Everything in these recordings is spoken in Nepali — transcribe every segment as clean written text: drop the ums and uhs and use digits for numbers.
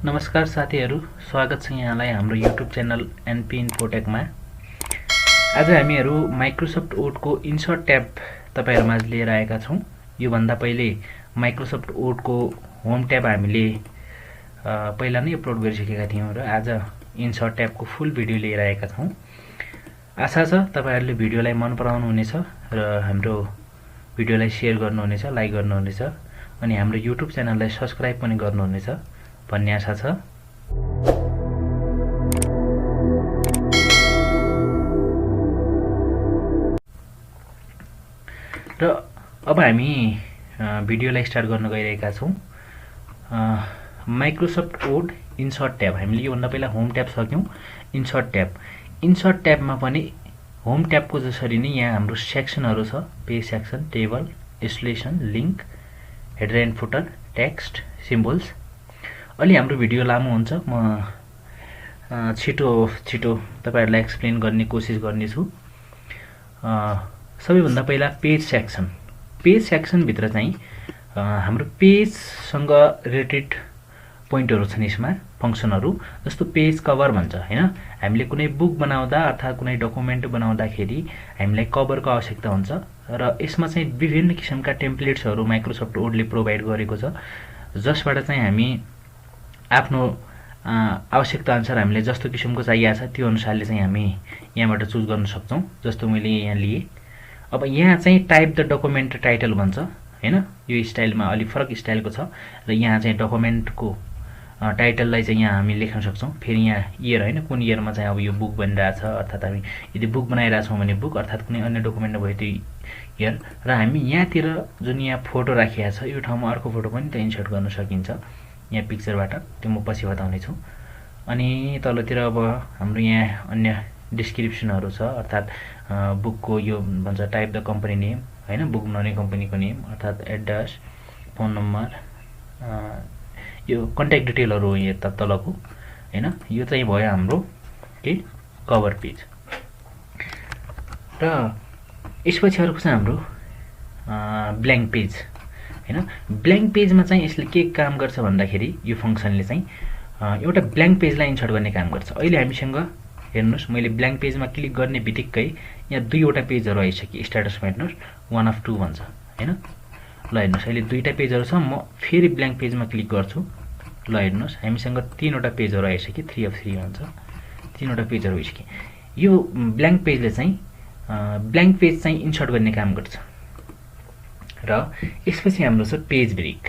नमस्कार साथीहरु, स्वागत छ यहाँलाई हाम्रो YouTube च्यानल एनपी इन्फोटेकमा। आज हामीहरु माइक्रोसफ्ट वर्डको इन्सर्ट ट्याब तपाईहरुमाझ लिएर आएका छौं। यो भन्दा पहिले माइक्रोसफ्ट वर्डको होम ट्याब हामीले पहिला नै अपलोड गरिसकेका थियौं र आज इन्सर्ट ट्याबको फुल भिडियो लिएर आएका छौं। आशा छ तपाईहरुले भिडियोलाई मन पराउनु हुनेछ र हाम्रो भिडियोलाई शेयर गर्नुहुनेछ, लाइक गर्नुहुनेछ अनि हाम्रो YouTube च्यानललाई सब्स्क्राइब पनि गर्नुहुनेछ भन्ने आशा छ। र अब हामी भिडियोलाई स्टार्ट गर्न गइरहेका छौं। माइक्रोसफ्ट वर्ड इन्सर्ट ट्याब हामीले यो भन्दा पहिला होम ट्याब सक्यौं। इन्सर्ट ट्याबमा पनि होम ट्याबको जसरी नै यहाँ हाम्रो सेक्सनहरु छ, page section, table, installation, link, header and footer, text, symbols. अलि हाम्रो भिडियो लामो हुन्छ, म छिटो तपाईहरुलाई एक्सप्लेन गर्ने कोशिश गर्ने छु। सबैभन्दा पहिला पेज सेक्सन भित्र चाहिँ हाम्रो पेज सँग रिलेटेड पोइन्टहरु छन्। यसमा फंक्सनहरु जस्तो पेज कभर भन्छ हैन। हामीले कुनै बुक बनाउँदा अथवा कुनै डकुमेन्ट बनाउँदाखेरि हामीलाई कभरको आवश्यकता हुन्छ र यसमा चाहिँ विभिन्न किसिमका टेम्प्लेट्सहरु माइक्रोसफ्ट वर्डले प्रोवाइड गरेको छ, जसबाट चाहिँ हामी आफ्नो आवश्यकता अनुसार हामीले जस्तो किसिमको चाहिएको छ त्यो अनुसारले चाहिँ हामी यहाँबाट चुज गर्न सक्छौं। जस्तो मैले यहाँ लिए। अब यहाँ चाहिँ टाइप द डकुमेन्ट टाइटल भन्छ हैन। यो स्टाइलमा अलि फरक स्टाइलको छ र यहाँ चाहिँ डकुमेन्टको टाइटललाई चाहिँ यहाँ हामी लेख्न सक्छौं। फेरि यहाँ इयर हैन, कुन इयरमा चाहिँ अब यो बुक बनिरहेछ, अर्थात हामी यदि बुक बनाइरा छौं भने बुक, अर्थात कुनै अन्य डकुमेन्ट भयो त्यो इयर। र हामी यहाँतिर जुन यहाँ फोटो राखिएको छ यो ठाउँमा अर्को फोटो पनि त इन्सर्ट गर्न सकिन्छ यहाँ पिक्चरबाट, त्यो म पछि बताउने छु। अनि तलतिर अब हाम्रो यहाँ अन्य डिस्क्रिप्सनहरु छ, अर्थात बुकको यो भन्छ टाइप द कम्पनी नेम हैन, बुक बनाउने कम्पनीको नेम, अर्थात एड्रेस, फोन नम्बर, यो कन्ट्याक्ट डिटेलहरु यो तलको हैन। यो चाहिँ भयो हाम्रो के कभर पेज। र यसपछि अर्को चाहिँ हाम्रो ब्ल्याङ्क पेज हैन। ब्ल्याङ्क पेजमा चाहिँ यसले के काम गर्छ भन्दाखेरि यो फंक्सनले चाहिँ एउटा ब्ल्याङ्क पेजलाई इन्सर्ट गर्ने काम गर्छ। अहिले हामीसँग हेर्नुस्, मैले ब्ल्याङ्क पेजमा क्लिक गर्ने बित्तिकै यहाँ दुईवटा पेजहरु आइसक्यो। स्ट्याटसमा हेर्नुस् 1 of 2 भन्छ हैन। ल हेर्नुस्, अहिले दुईटा पेजहरु छ। म फेरि ब्ल्याङ्क पेजमा क्लिक गर्छु। ल हेर्नुस्, हामीसँग तीनवटा पेजहरु आइसक्यो। 3 of 3 भन्छ, तीनवटा पेजहरु आइसक्यो। यो ब्ल्याङ्क पेजले चाहिँ ब्ल्याङ्क पेज चाहिँ इन्सर्ट गर्ने काम गर्छ। र यसपछि हाम्रो छ पेज ब्रेक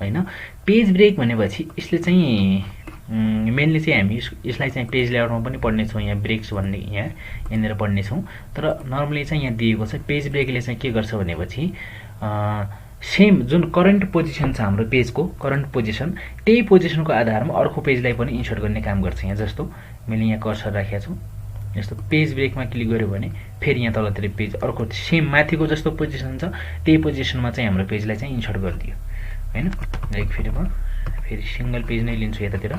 हैन। पेज ब्रेक भनेपछि यसले चाहिँ मेनली चाहिँ हामी यसलाई चाहिँ पेज लेआउटमा पनि पढ्ने छौं। यहाँ ब्रेक्स भन्ने यहाँनिर पढ्ने छौं। तर नर्मली चाहिँ यहाँ दिएको छ पेज ब्रेकले चाहिँ के गर्छ भनेपछि सेम जुन करेन्ट पोजिसन छ हाम्रो पेजको करेन्ट पोजिसन, त्यही पोजिसनको आधारमा अर्को पेजलाई पनि इन्सर्ट गर्ने काम गर्छ। यहाँ जस्तो मैले यहाँ कर्सर राखेको छु, यस्तो पेज ब्रेकमा क्लिक गर्यो भने फेरि यहाँ तलतिर पेज अर्को सेम माथिको जस्तो पोजिसन छ त्यही पोजिसनमा चाहिँ हाम्रो पेजलाई चाहिँ इन्सर्ट गरिदियो हैन। लाइक फेरि म फेरि सिंगल पेज नै लिन्छु यतातिर।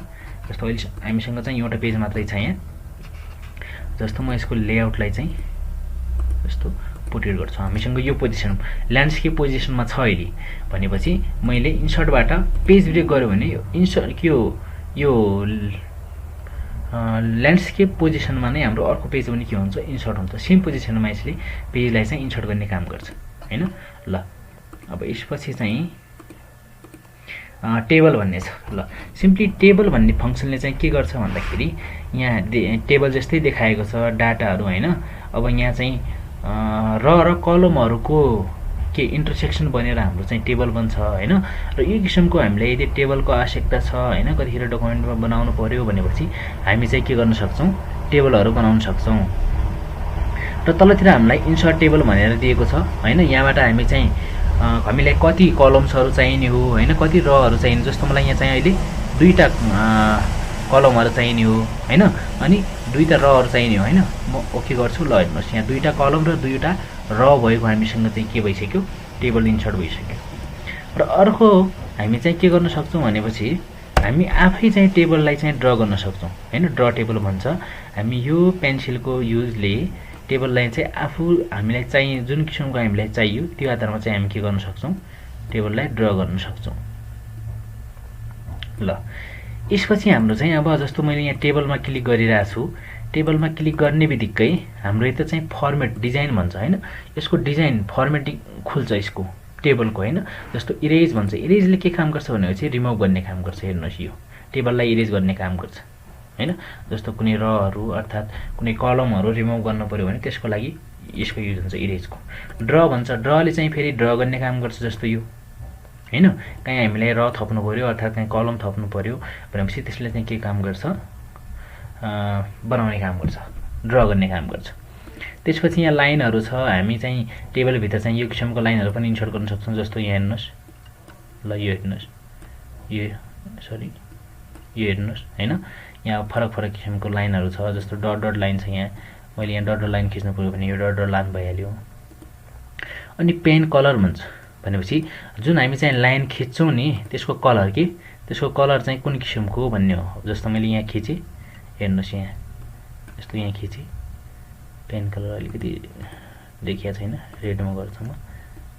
जस्तो अहिले हामीसँग चाहिँ एउटा पेज मात्रै छ यहाँ। जस्तो म यसको लेआउटलाई चाहिँ जस्तो पोर्ट्रेट गर्छु। हामीसँग यो पोजिसन ल्यान्डस्केप पोजिसनमा छ अहिले भनेपछि मैले इन्सर्टबाट पेज ब्रेक गर्यो भने इन्सर्ट यो ल्यान्डस्केप पोजिसनमा नै हाम्रो अर्को पेज पनि के हुन्छ इन्सर्ट हुन्छ। सेम पोजिसनमा यसले पेजलाई चाहिँ इन्सर्ट गर्ने काम गर्छ हैन। ल अब यसपछि चाहिँ टेबल भन्ने छ। ल सिम्पली टेबल भन्ने फंक्सनले चाहिँ के गर्छ भन्दाखेरि यहाँ टेबल जस्तै देखाएको छ डाटाहरु हैन। अब यहाँ चाहिँ र कलमहरुको के इन्टरसेक्सन बनेर हाम्रो चाहिँ टेबल बन्छ हैन। र यो किसिमको हामीले यदि टेबलको आवश्यकता छ हैन, कतिखेर डकुमेन्टमा बनाउनु पर्यो भनेपछि हामी चाहिँ के गर्न सक्छौं, टेबलहरु बनाउन सक्छौं। र तलतिर हामीलाई इन्सर्ट टेबल भनेर दिएको छ हैन। यहाँबाट हामी चाहिँ हामीलाई कति कलम्सहरु चाहिने हो हैन, कति रहहरु चाहिने। जस्तो मलाई यहाँ चाहिँ अहिले दुईटा कलमहरु चाहिने हो हैन, अनि दुईटा रहहरु चाहिने हो हैन। म ओके गर्छु। ल हेर्नुस्, यहाँ दुईटा कलम र दुईटा र भएको हामीसँग चाहिँ के भइसक्यो, टेबल इन्सर्ट भइसक्यो। र अर्को हामी चाहिँ के गर्न सक्छौं भनेपछि हामी आफै चाहिँ टेबललाई चाहिँ ड्रा गर्न सक्छौं हैन। ड्रा टेबल भन्छ। हामी यो पेन्सिलको युजले टेबललाई चाहिँ आफू हामीलाई चाहिँ जुन किसिमको हामीलाई चाहियो त्यो आधारमा चाहिँ हामी के गर्न सक्छौं, टेबललाई ड्रा गर्न सक्छौं। ल यसपछि हाम्रो चाहिँ अब जस्तो मैले यहाँ टेबलमा क्लिक गरिरहेको छु, टेबलमा क्लिक गर्ने बित्तिकै हाम्रो यता चाहिँ फर्मेट डिजाइन भन्छ होइन, यसको डिजाइन फर्मेटिङ खुल्छ यसको टेबलको होइन। जस्तो इरेज भन्छ, इरेजले के काम गर्छ भनेपछि रिमुभ गर्ने काम गर्छ। हेर्नुहोस् यो टेबललाई इरेज गर्ने काम गर्छ होइन। जस्तो कुनै रहरू अर्थात् कुनै कलमहरू रिमुभ गर्नु पऱ्यो भने त्यसको लागि यसको युज हुन्छ इरेजको। ड्र भन्छ, ड्रले चाहिँ फेरि ड्र गर्ने काम गर्छ। जस्तो यो होइन, कहीँ हामीलाई र थप्नु पऱ्यो अर्थात् कहीँ कलम थप्नु पऱ्यो भनेपछि त्यसले चाहिँ के काम गर्छ, बनाउने काम गर्छ, ड्र गर्ने काम गर्छ। त्यसपछि यहाँ लाइनहरू छ, हामी चाहिँ टेबलभित्र चाहिँ यो किसिमको लाइनहरू पनि इन्सर्ट गर्न सक्छौँ। जस्तो यहाँ हेर्नुहोस्, ल यो हेर्नुहोस्, यो सरी यो हेर्नुहोस् होइन, यहाँ फरक फरक किसिमको लाइनहरू छ। जस्तो डट डट लाइन छ, यहाँ मैले यहाँ डट डट लाइन खिच्नु पऱ्यो भने यो डट डट लाइन भइहाल्यो। अनि पेन कलर भन्छ भनेपछि जुन हामी चाहिँ लाइन खिच्छौँ नि त्यसको कलर के, त्यसको कलर चाहिँ कुन किसिमको भन्ने हो। जस्तो मैले यहाँ खिचेँ, हेर्नुहोस् यहाँ यस्तो यहाँ खिचेँ, पेन कलर अलिकति देखिया छैन, रेडमा गर्छु म।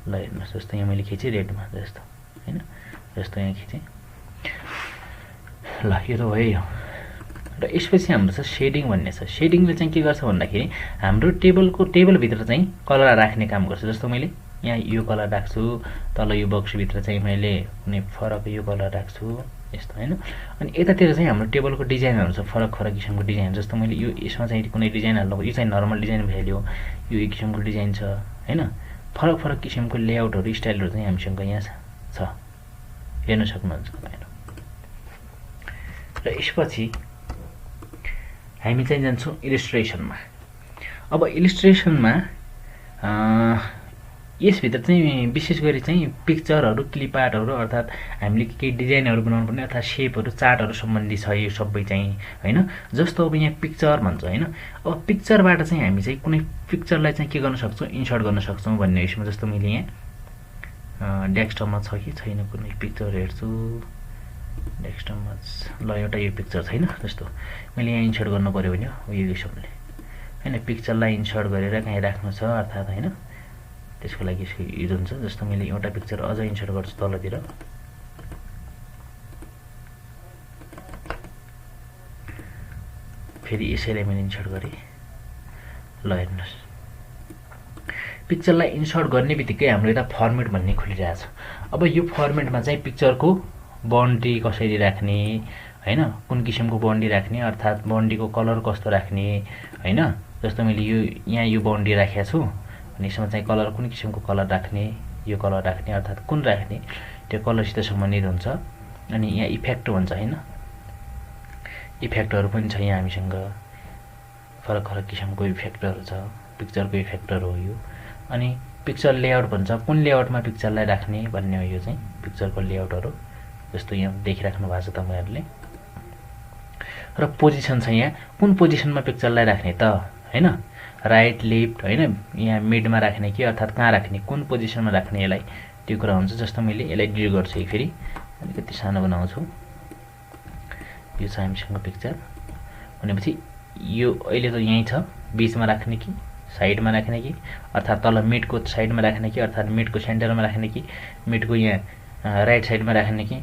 ल हेर्नुहोस्, जस्तो यहाँ मैले खिचेँ रेडमा जस्तो होइन, जस्तो यहाँ खिचेँ। ल यो त भयो। र यसपछि हाम्रो छ सेडिङ भन्ने छ। सेडिङले चाहिँ के गर्छ भन्दाखेरि हाम्रो टेबलभित्र चाहिँ कलर राख्ने काम गर्छ। जस्तो मैले यहाँ यो कलर राख्छु, तल यो बक्सभित्र चाहिँ मैले कुनै फरक यो कलर राख्छु यस्तो होइन। अनि यतातिर चाहिँ हाम्रो टेबलको डिजाइनहरू छ, फरक फरक किसिमको डिजाइन। जस्तो मैले यो यसमा चाहिँ कुनै डिजाइन हाल्नु, यो चाहिँ नर्मल डिजाइन भइहाल्यो, यो एक किसिमको डिजाइन छ होइन। फरक फरक किसिमको लेआउटहरू स्टाइलहरू चाहिँ हामीसँग यहाँ छ, हेर्न सक्नुहुन्छ तपाईँहरू। र यसपछि हामी चाहिँ जान्छौँ इलिस्ट्रेसनमा। अब इलिस्ट्रेसनमा यसभित्र चाहिँ विशेष गरी चाहिँ पिक्चरहरू, क्लिप आर्टहरू अर्थात् हामीले केही डिजाइनहरू बनाउनु पर्ने अर्थात् सेपहरू, चार्टहरू सम्बन्धी छ यो सबै चाहिँ होइन। जस्तो अब यहाँ पिक्चर भन्छ होइन, अब पिक्चरबाट चाहिँ हामी चाहिँ कुनै पिक्चरलाई चाहिँ के गर्न सक्छौँ, इन्सर्ट गर्न सक्छौँ भन्ने विषयमा। जस्तो मैले यहाँ डेस्कटपमा छ कि छैन कुनै पिक्चर हेर्छु, डेस्कटपमा ल एउटा यो पिक्चर छैन। जस्तो मैले यहाँ इन्सर्ट गर्नु पऱ्यो भने यो किसिमले होइन, पिक्चरलाई इन्सर्ट गरेर कहीँ राख्नु छ अर्थात् होइन, त्यसको लागि यसको युज हुन्छ। जस्तो मैले एउटा पिक्चर अझ इन्सर्ट गर्छु तलतिर, फेरि यसैलाई मैले इन्सर्ट गरेँ। ल हेर्नुहोस्, पिक्चरलाई इन्सर्ट गर्ने बित्तिकै हाम्रो यता फर्मेट भन्ने खुलिरहेछ। अब यो फर्मेटमा चाहिँ पिक्चरको बाउन्ड्री कसरी राख्ने होइन, कुन किसिमको बाउन्ड्री राख्ने अर्थात् बाउन्ड्रीको कलर कस्तो राख्ने होइन। जस्तो मैले यो यहाँ यो बाउन्ड्री राखेको छु अनि यसमा चाहिँ कलर कुन किसिमको कलर राख्ने, यो कलर राख्ने अर्थात् कुन राख्ने त्यो कलरसित सम्बन्धित हुन्छ। अनि यहाँ इफेक्ट भन्छ होइन, इफेक्टहरू पनि छ यहाँ हामीसँग, फरक फरक किसिमको इफेक्टहरू छ, पिक्चरको इफेक्टहरू हो यो। अनि पिक्चर लेआउट भन्छ, कुन लेआउटमा पिक्चरलाई राख्ने भन्ने हो यो चाहिँ पिक्चरको लेआउटहरू। जस्तो यहाँ देखिराख्नु भएको छ तपाईँहरूले। र पोजिसन छ, यहाँ कुन पोजिसनमा पिक्चरलाई राख्ने त होइन, राइट लेफ्ट होइन, यहाँ मिडमा राख्ने कि अर्थात् कहाँ राख्ने, कुन पोजिसनमा राख्ने यसलाई, त्यो कुरा हुन्छ। जस्तो मैले यसलाई डिलिट गर्छु, है फेरि अलिकति सानो बनाउँछु। यो छ हामीसँग पिक्चर भनेपछि यो अहिले त यहीँ छ, बिचमा राख्ने कि साइडमा राख्ने कि अर्थात् तल मिडको साइडमा राख्ने कि अर्थात् मिडको सेन्टरमा राख्ने कि मिडको यहाँ राइट साइडमा राख्ने कि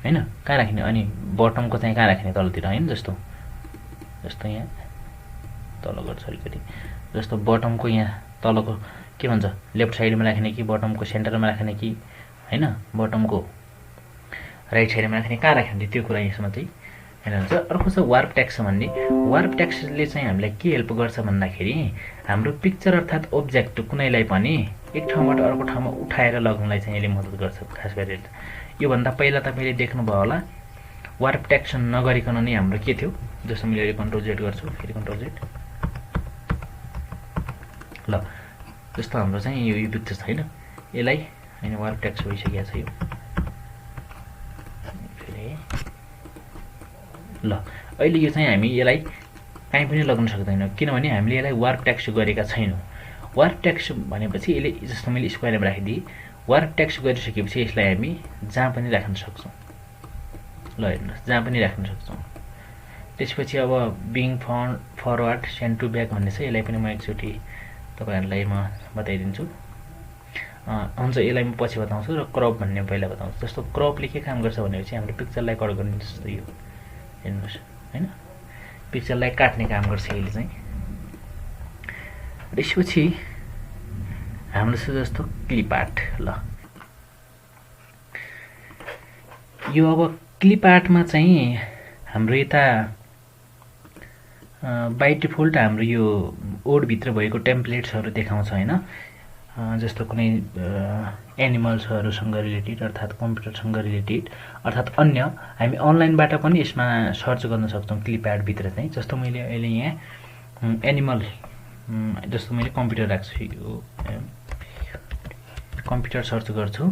होइन, कहाँ राख्ने। अनि बटमको चाहिँ कहाँ राख्ने, तलतिर होइन। जस्तो यहाँ तल गर्छ अलिकति, जस्तो बटमको यहाँ तलको के भन्छ लेफ्ट साइडमा राख्ने कि बटमको सेन्टरमा राख्ने कि होइन, बटमको राइट साइडमा राख्ने, कहाँ राख्ने त्यो कुरा यसमा चाहिँ हेर्नुहुन्छ। अर्को छ वार्प टेक्स्ट भन्ने। वार्प टेक्स्टले चाहिँ हामीलाई के हेल्प गर्छ भन्दाखेरि हाम्रो पिक्चर अर्थात् अब्जेक्ट कुनैलाई पनि एक ठाउँबाट अर्को ठाउँमा उठाएर लग्नलाई चाहिँ यसले मद्दत गर्छ। खास गरेर योभन्दा पहिला तपाईँले देख्नुभयो होला वार्प टेक्स्ट नगरिकन नै हाम्रो के थियो। जस्तो मैले कन्ट्रोल जेड गर्छु, फेरि कन्ट्रोल जेड, ल जस्तो हाम्रो चाहिँ यो पिक्चर छैन, यसलाई होइन वार्प टेक्स्ट भइसकेको छ यो। फेरि ल अहिले यो चाहिँ हामी यसलाई कहीँ पनि लग्न सक्दैनौँ किनभने हामीले यसलाई वार्प टेक्स्ट गरेका छैनौँ। वार्प टेक्स्ट भनेपछि यसले जस्तो मैले स्क्वायरमा राखिदिएँ, वार्प टेक्स्ट गरिसकेपछि यसलाई हामी जहाँ पनि राख्न सक्छौँ। ल हेर्नुहोस्, जहाँ पनि राख्न सक्छौँ। त्यसपछि अब bring forward send to back भन्ने छ, यसलाई पनि म एकचोटि तपाईँहरूलाई म बताइदिन्छु। हुन्छ यसलाई म पछि बताउँछु। र क्रप भन्ने पहिला बताउँछु। जस्तो क्रपले के काम गर्छ भनेपछि हाम्रो पिक्चरलाई कट गर्ने, जस्तो यो हेर्नुहोस् हैन, पिक्चरलाई काट्ने काम गर्छ यसले चाहिँ। त्यसपछि हाम्रो छ जस्तो क्लिप आर्ट। ल यो अब क्लिप आर्टमा चाहिँ हाम्रो यता बाइ डिफल्ट हाम्रो यो ओडभित्र भएको टेम्प्लेट्सहरू देखाउँछ हैन, जस्तो कुनै एनिमल्सहरूसँग रिलेटेड अर्थात् कम्प्युटरसँग रिलेटेड अर्थात् अन्य हामी अनलाइनबाट पनि यसमा सर्च गर्न सक्छौँ क्लिप आर्टभित्र चाहिँ। जस्तो मैले अहिले यहाँ एनिमल, जस्तो मैले कम्प्युटर राख्छु, यो कम्प्युटर सर्च गर्छु।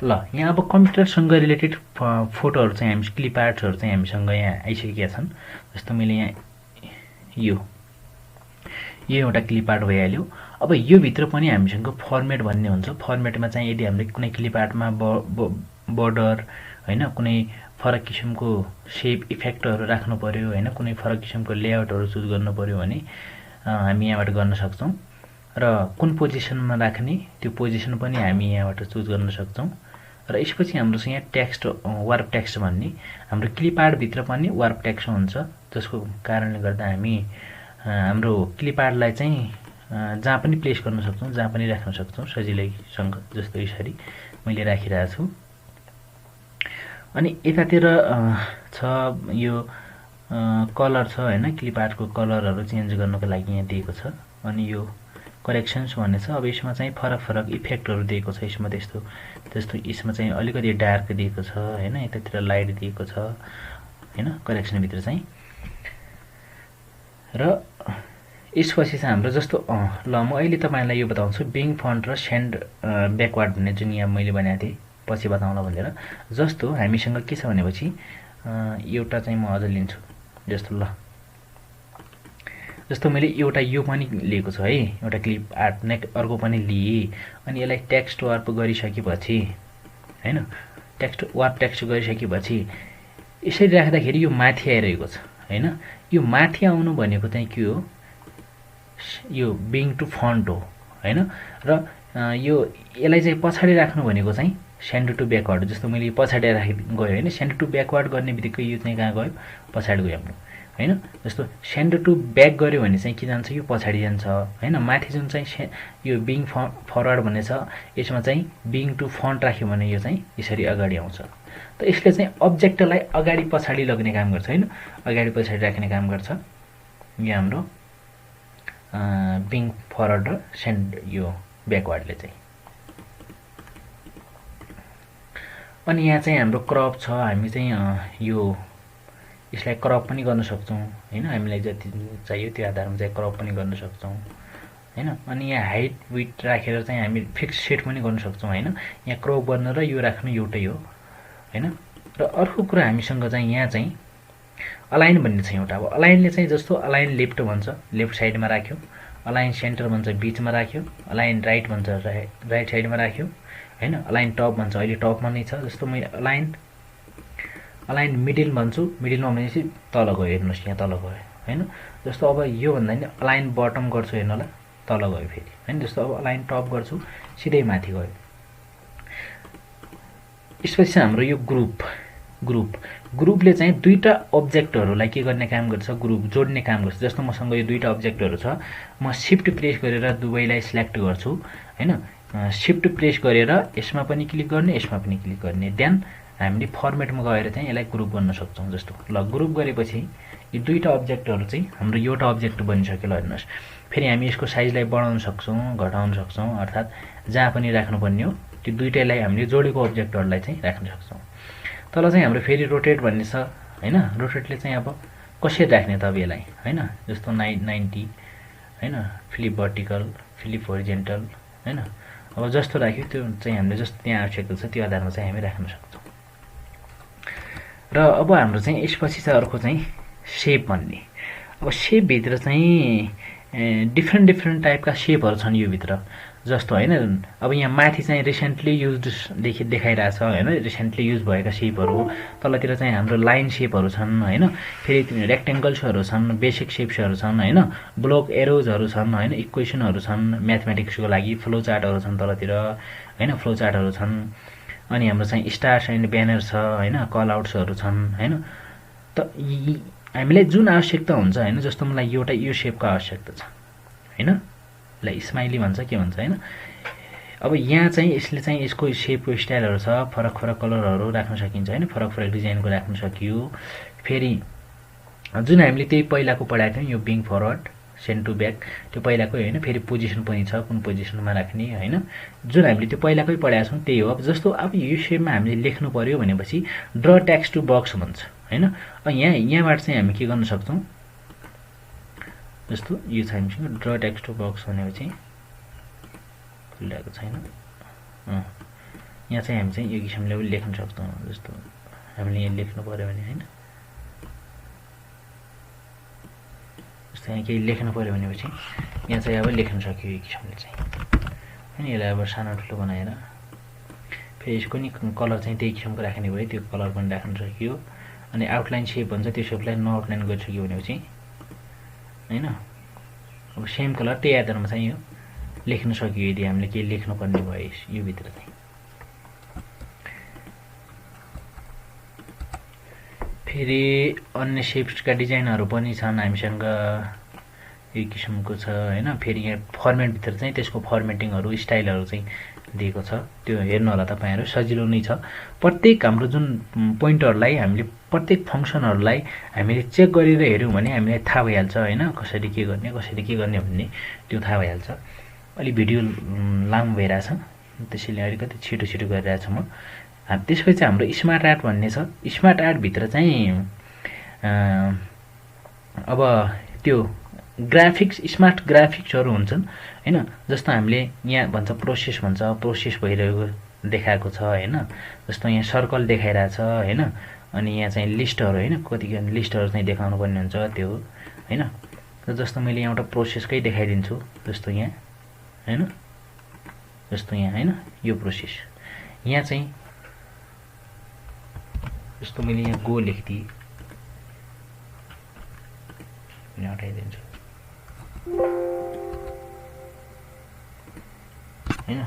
ल यहाँ अब कम्प्युटरसँग रिलेटेड फोटोहरू चाहिँ हामी क्लिप आर्ट्सहरू चाहिँ हामीसँग यहाँ आइसकेका छन्। जस्तो मैले यहाँ यो एउटा क्लिप आर्ट भइहाल्यो। अब यो भित्र पनि हामीसँग फर्मेट भन्ने हुन्छ। फर्मेटमा चाहिँ यदि हामीले कुनै क्लिप आर्टमा बर्डर हैन, कुनै फरक किसिमको सेप इफेक्टहरू राख्नु पर्यो हैन, कुनै फरक किसिमको लेआउटहरू चुज गर्नु पर्यो भने हामी यहाँबाट गर्न सक्छौँ। र कुन पोजिसनमा राख्ने त्यो पोजिसन पनि हामी यहाँबाट चुज गर्न सक्छौँ। र यसपछि हाम्रो चाहिँ यहाँ टेक्स्ट, वार्प टेक्स्ट भन्ने हाम्रो क्लिप आर्टभित्र पनि वार्प टेक्स्ट हुन्छ, जसको कारणले गर्दा हामी हाम्रो क्लिप आर्टलाई चाहिँ जहाँ पनि प्लेस गर्न सक्छौँ, जहाँ पनि राख्न सक्छौँ सजिलैसँग। जस्तो यसरी मैले राखिरहेको छु। अनि यतातिर छ यो कलर छ हैन, क्लिप आर्टको कलरहरू चेन्ज गर्नको लागि यहाँ दिएको छ। अनि यो करेक्सन्स भन्ने छ। अब यसमा चाहिँ फरक फरक इफेक्टहरू दिएको छ यसमा, जस्तो यसमा चाहिँ अलिकति डार्क दिएको छ हैन, यतातिर लाइट दिएको छ हैन करेक्सनभित्र चाहिँ। र यसपछि चाहिँ हाम्रो जस्तो ल म अहिले तपाईलाई यो बताउँछु बिङ फन्ट र सेन्ड ब्याकवार्ड भन्ने जुन यहाँ मैले भनेको थिएँ पछि बताउँला भनेर। जस्तो हामीसँग के छ भनेपछि एउटा चाहिँ म अझ लिन्छु। जस्तो ल जस्तो मैले एउटा यो पनि लिएको छु है, एउटा क्लिप आर्ट नेक अर्को पनि लिएँ। अनि यसलाई टेक्स्ट वार्प गरिसकेपछि हैन, टेक्स्ट वार्प टेक्स्ट गरिसकेपछि यसरी राख्दाखेरि यो माथि आइरहेको छ हैन। यो माथि आउनु भनेको चाहिँ के हो, यो बिङ टु फन्ट हो हैन। र यो यसलाई चाहिँ पछाडि राख्नु भनेको चाहिँ सेन्ड टु ब्याकवार्ड। जस्तो मैले पछाडि राखि गयो हैन, सेन्ड टु ब्याकवार्ड गर्ने बित्तिकै यो चाहिँ कहाँ गयो, पछाडि गयो हाम्रो हैन। जस्तो सेन्ड टु ब्याक गर्यो भने चाहिँ के जान्छ, यो पछाडि जान्छ हैन। माथि जुन चाहिँ यो बिङ फरवर्ड भन्ने छ, यसमा चाहिँ बिङ टु फन्ट राख्यो भने यो चाहिँ यसरी अगाडि आउँछ। त यसले चाहिँ अब्जेक्टलाई अगाडि पछाडि लग्ने काम गर्छ हैन, अगाडि पछाडि राख्ने काम गर्छ यो हाम्रो बिङ फरवर्ड र सेन्ड यो ब्याकवार्डले चाहिँ। अनि यहाँ चाहिँ हाम्रो क्रप छ। हामी चाहिँ यो यसलाई क्रप पनि गर्न सक्छौँ हैन, हामीलाई जति चाहियो त्यो आधारमा चाहिँ क्रप पनि गर्न सक्छौँ हैन। अनि यहाँ हाइट विड्थ राखेर चाहिँ हामी फिक्स सेट पनि गर्न सक्छौँ हैन। यहाँ क्रप गर्न र यो राख्नु एउटै हो हैन। र अर्को कुरा हामीसँग चाहिँ यहाँ चाहिँ अलाइन भन्ने छ एउटा। अब अलाइनले चाहिँ जस्तो अलाइन लेफ्ट भन्छ, लेफ्ट साइडमा राख्यो। अलाइन सेन्टर भन्छ, बिचमा राख्यो। अलाइन राइट भन्छ, राइट साइडमा राख्यो हैन। अलाइन टप भन्छ, अहिले टपमा नै छ। जस्तो मैले अलाइन मिडिल भन्छु, मिडिलमा भनेपछि तल गयो, हेर्नुहोस् यहाँ तल गयो हैन। जस्तो अब यो भन्दा नि अलाइन बटम गर्छु, हेर्नु होला तल गयो फेरि हैन। जस्तो अब अलाइन टप गर्छु, सिधै माथि गयो। यसपछि चाहिँ हाम्रो यो ग्रुपले चाहिँ दुईटा अब्जेक्टहरूलाई के गर्ने काम गर्छ, ग्रुप जोड्ने काम गर्छ। जस्तो मसँग यो दुईटा अब्जेक्टहरू छ, म शिफ्ट प्रेस गरेर दुवैलाई सिलेक्ट गर्छु हैन। शिफ्ट प्रेस गरेर यसमा पनि क्लिक गर्ने, यसमा पनि क्लिक गर्ने। देन हामीले फर्मेटमा गएर चाहिँ यसलाई ग्रुप गर्न सक्छौँ। जस्तो ल ग्रुप गरेपछि यो दुईटा अब्जेक्टहरू चाहिँ हाम्रो एउटा अब्जेक्ट बनिसक्यो। ल हेर्नुहोस्, फेरि हामी यसको साइजलाई बढाउन सक्छौँ, घटाउन सक्छौँ, अर्थात् जहाँ पनि राख्नुपर्ने हो त्यो दुईटैलाई हामीले जोडेको अब्जेक्टहरूलाई चाहिँ राख्न सक्छौँ। तल चाहिँ हाम्रो फेरि रोटेट भन्ने छ हैन। रोटेटले चाहिँ अब कसरी राख्ने त अब यसलाई हैन। जस्तो 90 हैन, फ्लिप भर्टिकल, फ्लिप होरिजेन्टल हैन। अब जस्तो राख्यो त्यो चाहिँ हामीले जस्तो त्यहाँ आवश्यकता छ त्यो आधारमा चाहिँ हामी राख्न सक्छौँ। र अब हाम्रो चाहिँ यसपछि चाहिँ अर्को चाहिँ सेप भन्ने। अब सेपभित्र चाहिँ डिफ्रेन्ट टाइपका सेपहरू छन् यो भित्र। जस्तो हैन, अब यहाँ माथि चाहिँ रिसेन्टली युज्ड देखाइरहेछ हैन, रिसेन्टली युज भएका सेपहरू। तलतिर चाहिँ हाम्रो लाइन सेपहरू छन् हैन, फेरि रेक्टेङ्गल्सहरू छन्, बेसिक सेप्सहरू छन् हैन, ब्लक एरोजहरू छन् हैन, इक्वेसनहरू छन् म्याथमेटिक्सको लागि, फ्लो चार्टहरू छन् तलतिर हैन, फ्लो चार्टहरू छन्। अनि हाम्रो चाहिँ स्टार्स एन्ड ब्यानर छ हैन, कल आउट्सहरू छन् हैन। त हामीलाई जुन आवश्यकता हुन्छ हैन, जस्तो मलाई एउटा यो शेपको आवश्यकता छ हैन, ल स्माइली भन्छ के भन्छ हैन। अब यहाँ चाहिँ यसले चाहिँ यसको शेपको स्टाइलहरु छ, फरक फरक कलरहरु राख्न सकिन्छ हैन, फरक फरक डिजाइनको राख्न सकियो। फेरि जुन हामीले त्यही पहिलाको पढाएको थियौं, यो bring forward send to back, त्यो पहिलाकै हैन। फेरि पोजिसन पनि छ, कुन पोजिसनमा राख्ने हैन, जुन हामीले त्यो पहिलाकै पढाएको छौं त्यही हो। अब जस्तो अब यो शेपमा हामीले लेख्नु पर्यो भनेपछि ड्र टेक्स्ट टु बक्स भन्छ हैन। यहाँबाट चाहिँ हामी के गर्न सक्छौं, जस्तो यो छ हामीसँग ड्र टेक्स्ट टु बक्स भनेपछि खुलेको छैन। यहाँ चाहिँ हामी चाहिँ यो किसिमले पनि लेख्न सक्छौं। जस्तो हामीले यहाँ लेख्नु पर्यो भने हैन, जस्तो यहाँ केही लेख्नु पर्यो भनेपछि यहाँ चाहिँ अब लेख्न सक्यो यो किसिमले चाहिँ हैन। यसलाई अब सानो ठुलो बनाएर फेरि यसको नि कलर चाहिँ त्यही किसिमको राख्ने भयो, त्यो कलर पनि राख्न सकियो। अनि आउटलाइन शेप भन्छ, त्यो शेपलाई नआउटलाइन गरिसक्यो भनेपछि हैन, अब सेम कलर त्यही आधारमा चाहिँ यो लेख्न सकियो यदि हामीले केही लेख्नु पर्ने भयो यो भित्र चाहिँ। फेरि अन्य शेप्सका डिजाइनहरु पनि छन् हामीसँग, यो किसिमको छ हैन। फेरि यहाँ फर्मेट भित्र चाहिँ त्यसको फर्मेटिङहरु स्टाइलहरु चाहिँ दिएको छ, त्यो हेर्नु होला तपाईहरु, सजिलो नै छ। प्रत्येक हाम्रो जुन पोइन्टहरुलाई हामीले प्रत्येक फंक्सनहरुलाई हामीले चेक गरेर हेर्यौं भने हामीलाई थाहा भइहाल्छ हैन, कसरी के गर्ने भन्ने त्यो थाहा भइहाल्छ। अलि भिडियो लामो भइराछ त्यसैले अलिकति छिटो गरिरहेछु म। त्यसपछि हाम्रो स्मार्ट आर्ट भन्ने छ। स्मार्ट आर्ट भित्र चाहिँ अब त्यो ग्राफिक्स, स्मार्ट ग्राफिक्सहरु हुन्छन् हैन। जस्तो हामीले यहाँ भन्छ प्रोसेस भन्छ, प्रोसेस भइरहेको देखाएको छ हैन। जस्तो यहाँ सर्कल देखाइराछ हैन, अनि यहाँ चाहिँ लिस्टहरु हैन, कति लिस्टहरु चाहिँ देखाउनु पर्ने हुन्छ त्यो हैन। जस्तो मैले यहाँ एउटा प्रोसेसकै देखाइदिन्छु, जस्तो यहाँ हैन, जस्तो यहाँ हैन, यो प्रोसेस यहाँ चाहिँ जस्तो मैले यहाँ गो लेख्दिए यहाँ हटाइदिन्छु हैन।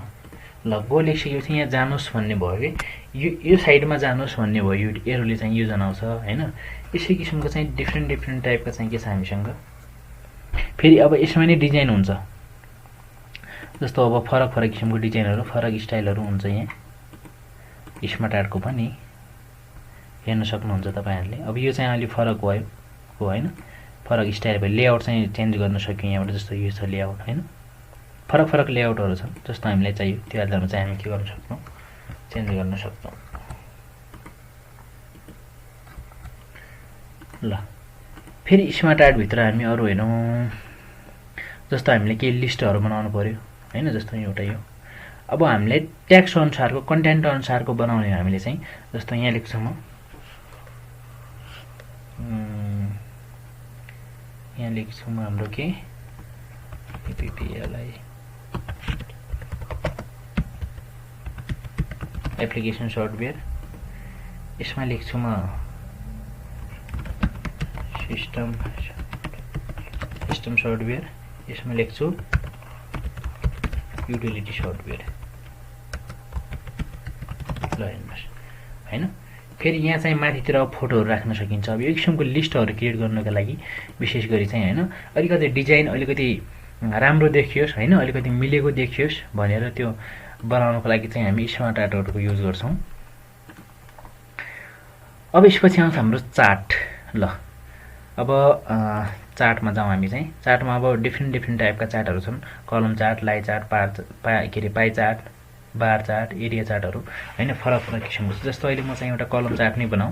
ल गो लेखिसकेपछि यहाँ जानुस् भन्ने भयो कि यो साइडमा जानुस् भन्ने भयो, यो एरोले चाहिँ यो जनाउँछ हैन। यसै किसिमको चाहिँ डिफ्रेन्ट टाइपका चाहिँ के छ हामीसँग। फेरि अब यसमा नै डिजाइन हुन्छ, जस्तो अब फरक किसिमको डिजाइनहरु, फरक स्टाइलहरु हुन्छ यहाँ स्मार्ट आर्टको पनि हेर्न सक्नुहुन्छ तपाईहरुले। अब यो चाहिँ अलि फरक भयो हो हैन, फरक स्टाइल भयो, लेआउट चाहिँ चेन्ज गर्न सक्यो यहाँबाट। जस्तो यो छ लेआउट हैन, फरक लेआउटहरु छन्, जस्तो हामीलाई चाहियो त्यो आधारमा चाहिँ हामी के गर्न सक्छौं, चेन्ज गर्न सक्छौं। ल फेरि स्मार्ट आर्ट भित्र हामी अरु हेरौं, जस्तो हामीले के लिस्टहरु बनाउनु पर्यो हैन। जस्तो एउटा यो अब हामीले टेक्स्ट अनुसारको, कन्टेन्ट अनुसारको बनाउने हामीले चाहिँ, जस्तो यहाँ लेख्छु म, यहाँ लेख्छु म हाम्रो के एपीपीएलआई एप्लिकेसन सफ्टवेयर, यसमा लेख्छु म सिस्टम सफ्टवेयर, यसमा लेख्छु युटिलिटी सफ्टवेयर। ल हेर्नुस् हैन। फेरि यहाँ चाहिँ माथितिर फोटोहरु राख्न सकिन्छ। अब यो किसिमको लिस्टहरु क्रिएट गर्नका लागि विशेष गरी चाहिँ हैन, अलिकति डिजाइन अलिकति राम्रो देखियोस् हैन, अलिकति मिलेको देखियोस् भनेर त्यो बनाउनको लागि चाहिँ हामी स्मार्ट आर्टहरुको युज गर्छौं। अब यसपछि आउँछ हाम्रो चार्ट। ल अब चार्टमा जाउँ हामी चाहिँ। चार्टमा अब डिफ्रेन्ट टाइपका चार्टहरु छन्, column chart, line chart, pie chart, bar chart, area चार्टहरु हैन, फरक किसिमको छ। जस्तो अहिले म चाहिँ एउटा कलम चार्ट नै बनाऊ।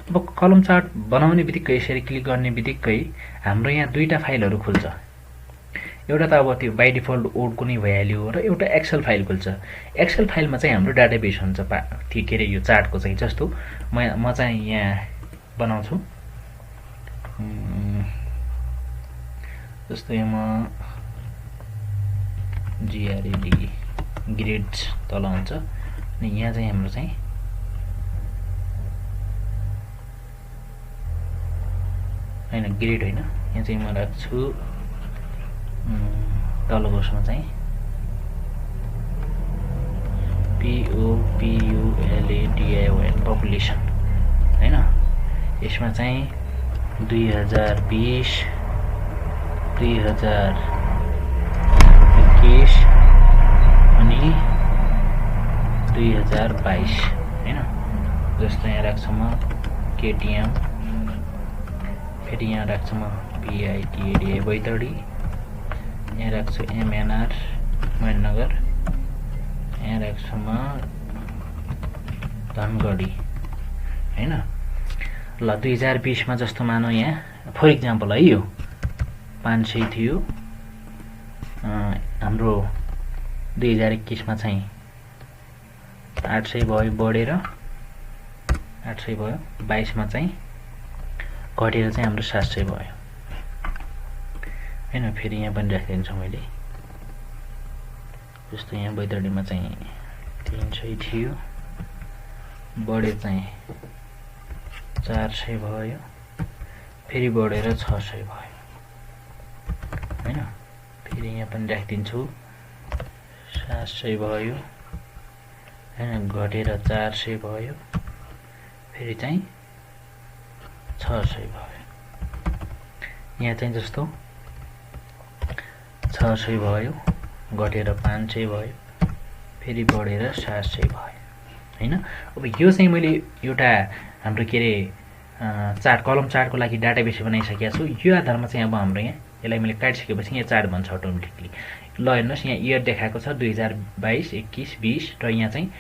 अब कलम चार्ट बनाउने बित्तिकै यसरी क्लिक गर्ने बित्तिकै हाम्रो यहाँ दुईटा फाइलहरु खुल्छ। एउटा त अब त्यो बाइ डिफल्ट वर्डको नै भइहाल्यो र एउटा एक्सेल फाइल खुल्छ। एक्सेल फाइलमा चाहिँ हाम्रो डाटाबेस हुन्छ के अरे यो चार्टको चाहिँ। जस्तो म चाहिँ यहाँ बनाउँछु, जस्तो यहाँ म GRAD ग्रेड्स तल हुन्छ, अनि यहाँ चाहिँ हाम्रो चाहिँ हैन ग्रेड हैन, यहाँ चाहिँ म राख्छु तलको उसमा चाहिँ POPULADION पपुलेसन हैन। यसमा चाहिँ 2020 2021 अनि 2022 हैन। जस्तो यहाँ राख्छु म केटीएम, फेरि यहाँ राख्छु म PITADA बैतडी, यहाँ राख्छु MNR महेन्द्रनगर, यहाँ राख्छु म धनगढी हैन। ल 2020 मा जस्तो मानौ यहाँ फर इक्जाम्पल है यो 500 थियो, हाम्रो 2021 मा चाहिँ 800 भयो, बढेर 800 भयो। 22 मा चाहिँ घटेर चाहिँ हाम्रो 700 भयो हैन। फेरि यहाँ पनि राखिदिन्छु मैले, जस्तो यहाँ बैतडीमा चाहिँ 300 थियो, बढेर चाहिँ 400 भयो, फेरि बढेर 600 भयो हैन। फेरि यहाँ पनि राखिदिन्छु 700 भयो हैन, घटेर 400 भयो, फेरि चाहिँ 600 भयो। यहाँ चाहिँ जस्तो 600 भयो, घटेर 500 भयो, फेरि बढेर 700 भयो हैन। अब यो चाहिँ मैले एउटा हाम्रो के रे चार्ट, कलम चार्टको लागि डाटाबेस बनाइसकेको छु। यो आधारमा चाहिँ अब हाम्रो यहाँ यसलाई मैले काटिसकेपछि यहाँ चार्ट बन्छ अटोमेटिकली। ल हेर्नुहोस् यहाँ इयर देखाएको छ 2022, 21, 20 र यहाँ चाहिँ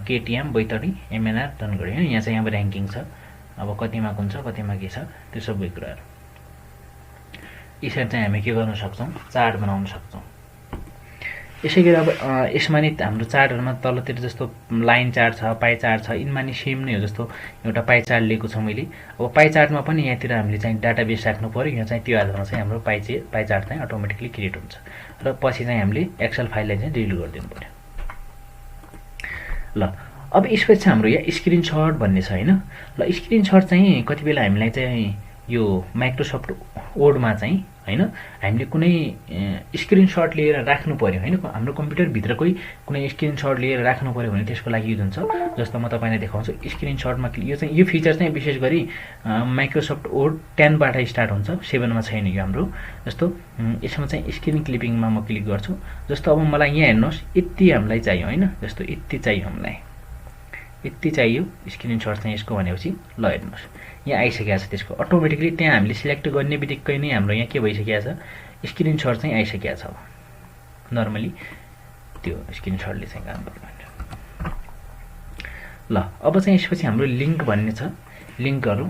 केटीएम बैतडी, MNR धनगढी हैन। यहाँ चाहिँ अब र्याङ्किङ छ, अब कतिमा कुन छ, कतिमा के छ, त्यो सबै कुराहरू यसरी चाहिँ हामी के गर्न सक्छौँ, चार्ट बनाउन सक्छौँ। यसैगरी अब यसमा नि हाम्रो चार्टहरुमा तलतिर जस्तो लाइन चार्ट छ, पाइ चार्ट छ, यिनमा नि सेम नै हो। जस्तो एउटा पाइ चार्ट लिएको छु मैले। अब पाइ चार्टमा पनि यहाँतिर हामीले चाहिँ डाटाबेस राख्नु पर्यो। यहाँ चाहिँ त्यो आधारमा चाहिँ हाम्रो पाइ चार्ट चाहिँ अटोमेटिकली क्रिएट हुन्छ र पछि चाहिँ हामीले एक्सेल फाइललाई चाहिँ डिलिट गरिदिनु पर्यो। ल अब यसपछि हाम्रो यहाँ स्क्रिनशट भन्ने छ हैन। ल स्क्रिनशट चाहिँ कति बेला हामीलाई चाहिँ यो माइक्रोसफ्ट वर्डमा चाहिँ हैन हामीले कुनै स्क्रिनशट लिएर राख्नु पर्यो हैन। हाम्रो कम्प्युटर भित्रकै कुनै स्क्रिनशट लिएर राख्नु पर्यो भने त्यसको लागि युज हुन्छ। जस्तो म तपाईलाई देखाउँछु स्क्रिनशटमा यो चाहिँ यो फिचर चाहिँ विशेष गरी माइक्रोसफ्ट वर्ड 10 बाट स्टार्ट हुन्छ, 7 मा छैन यो हाम्रो। जस्तो यसमा चाहिँ स्क्रिन क्लिपिङमा म क्लिक गर्छु। जस्तो अब मलाई यहाँ हेर्नुहोस् यति हामीलाई चाहियो हैन। जस्तो यति चाहियो हामीलाई, यति चाहियो स्क्रिनशट चाहिँ यसको भनेपछि ल हेर्नुहोस् यहाँ आइसकेको छ। त्यसको अटोमेटिकली त्यहाँ हामीले सिलेक्ट गर्ने बित्तिकै नै हाम्रो यहाँ के भइसकेको छ, स्क्रिनशट चाहिँ आइसकेको छ। नर्मली त्यो स्क्रिनशटले चाहिँ काम गर्नु। ल अब चाहिँ यसपछि हाम्रो लिंक भन्ने छ, लिंकहरु।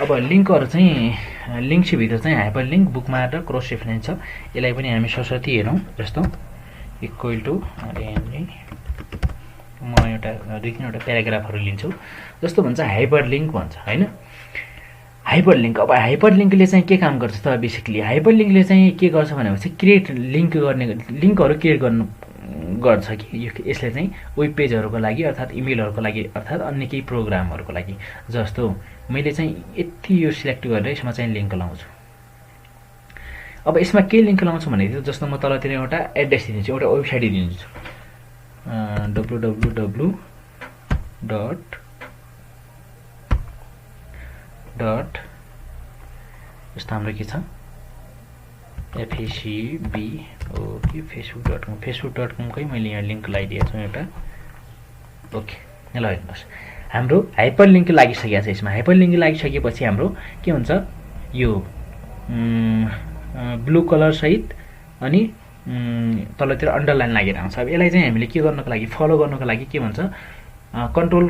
अब लिंकहरु चाहिँ लिंक्स भित्र चाहिँ हाइपर लिंक, बुकमार्क र क्रस रेफरेन्स छ। यसलाई पनि हामी सरसर्ती हेरौँ। जस्तो इक्वल टु म एउटा दुई तीनवटा प्याराग्राफहरु लिन्छु। जस्तो भन्छ हाइपर लिंक भन्छ हैन। हाइपर लिंक, अब हाइपर लिंकले चाहिँ के काम गर्छ त? बेसिकली हाइपर लिंकले चाहिँ के गर्छ भनेपछि क्रिएट लिंक गर्ने, लिंकहरु क्रिएट गर्नु गर्छ कि यसले चाहिँ वेब पेजहरुको लागि अर्थात इमेलहरुको लागि अर्थात अन्य केही प्रोग्रामहरुको लागि। जस्तो मैले चाहिँ यति यो सिलेक्ट गरेर यसमा चाहिँ लिंक लाउँछु। अब यसमा के लिंक लाउँछु भने जस्तो म तलतिर एउटा एड्रेस दिन्छु, एउटा वेबसाइट दिन्छु www. जस्तो हाम्रो के छ facebook.com, facebook.com कै मैले यहाँ लिंक लगाइदिएको छु एउटा। ओके ल हेर्नुहोस् हाम्रो हाइपर लिंक लागिसकेको छ। यसमा हाइपर लिंक लागिसकेपछि हाम्रो के हुन्छ, यो ब्लू कलर सहित अनि तलतिर अन्डरलाइन लागेर आउँछ। अब यसलाई चाहिँ हामीले के गर्नको लागि, फलो गर्नको लागि के भन्छ, कन्ट्रोल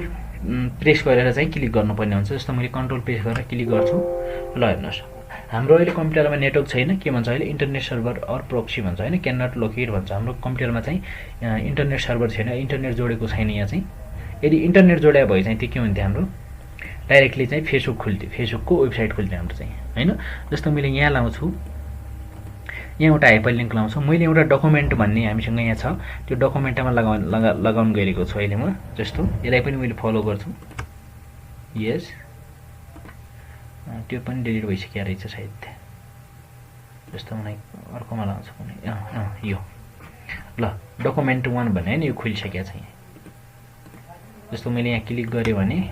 प्रेस गरेर चाहिँ क्लिक गर्नुपर्ने हुन्छ। जस्तो मैले कन्ट्रोल प्रेस गरेर क्लिक गर्छु। ल हेर्नुहोस् हाम्रो अहिले कम्प्युटरमा नेटवर्क छैन, के भन्छ अहिले इन्टरनेट सर्भर अर प्रोक्सी भन्छ हैन, क्यान नट लोकेट भन्छ। हाम्रो कम्प्युटरमा चाहिँ इन्टरनेट सर्भर छैन, इन्टरनेट जोडेको छैन यहाँ चाहिँ। यदि इन्टरनेट जोड्या भए चाहिँ त्यो के हुन्थ्यो, हाम्रो डाइरेक्टली चाहिँ फेसबुक खुल्थ्यो, फेसबुकको वेबसाइट खुल्थ्यो हाम्रो चाहिँ हैन। जस्तो मैले यहाँ लाउँछु, यहाँ एउटा हाइपर लिंक लाउँछु। मैले एउटा डकुमेन्ट भन्ने हामीसँग यहाँ छ, त्यो डकुमेन्टमा लगाउन गएको छु अहिले म। जस्तो यसलाई पनि मैले फलो गर्छु। यस त्यो पनि डिलिट भइसक्यो रहेछ सायद। जस्तो मलाई अर्कोमा लाउँछु भने यो ल डकुमेन्ट 1 भन्ने नि यो खुलिसकेको छ यहाँ। जस्तो मैले यहाँ क्लिक गरे भने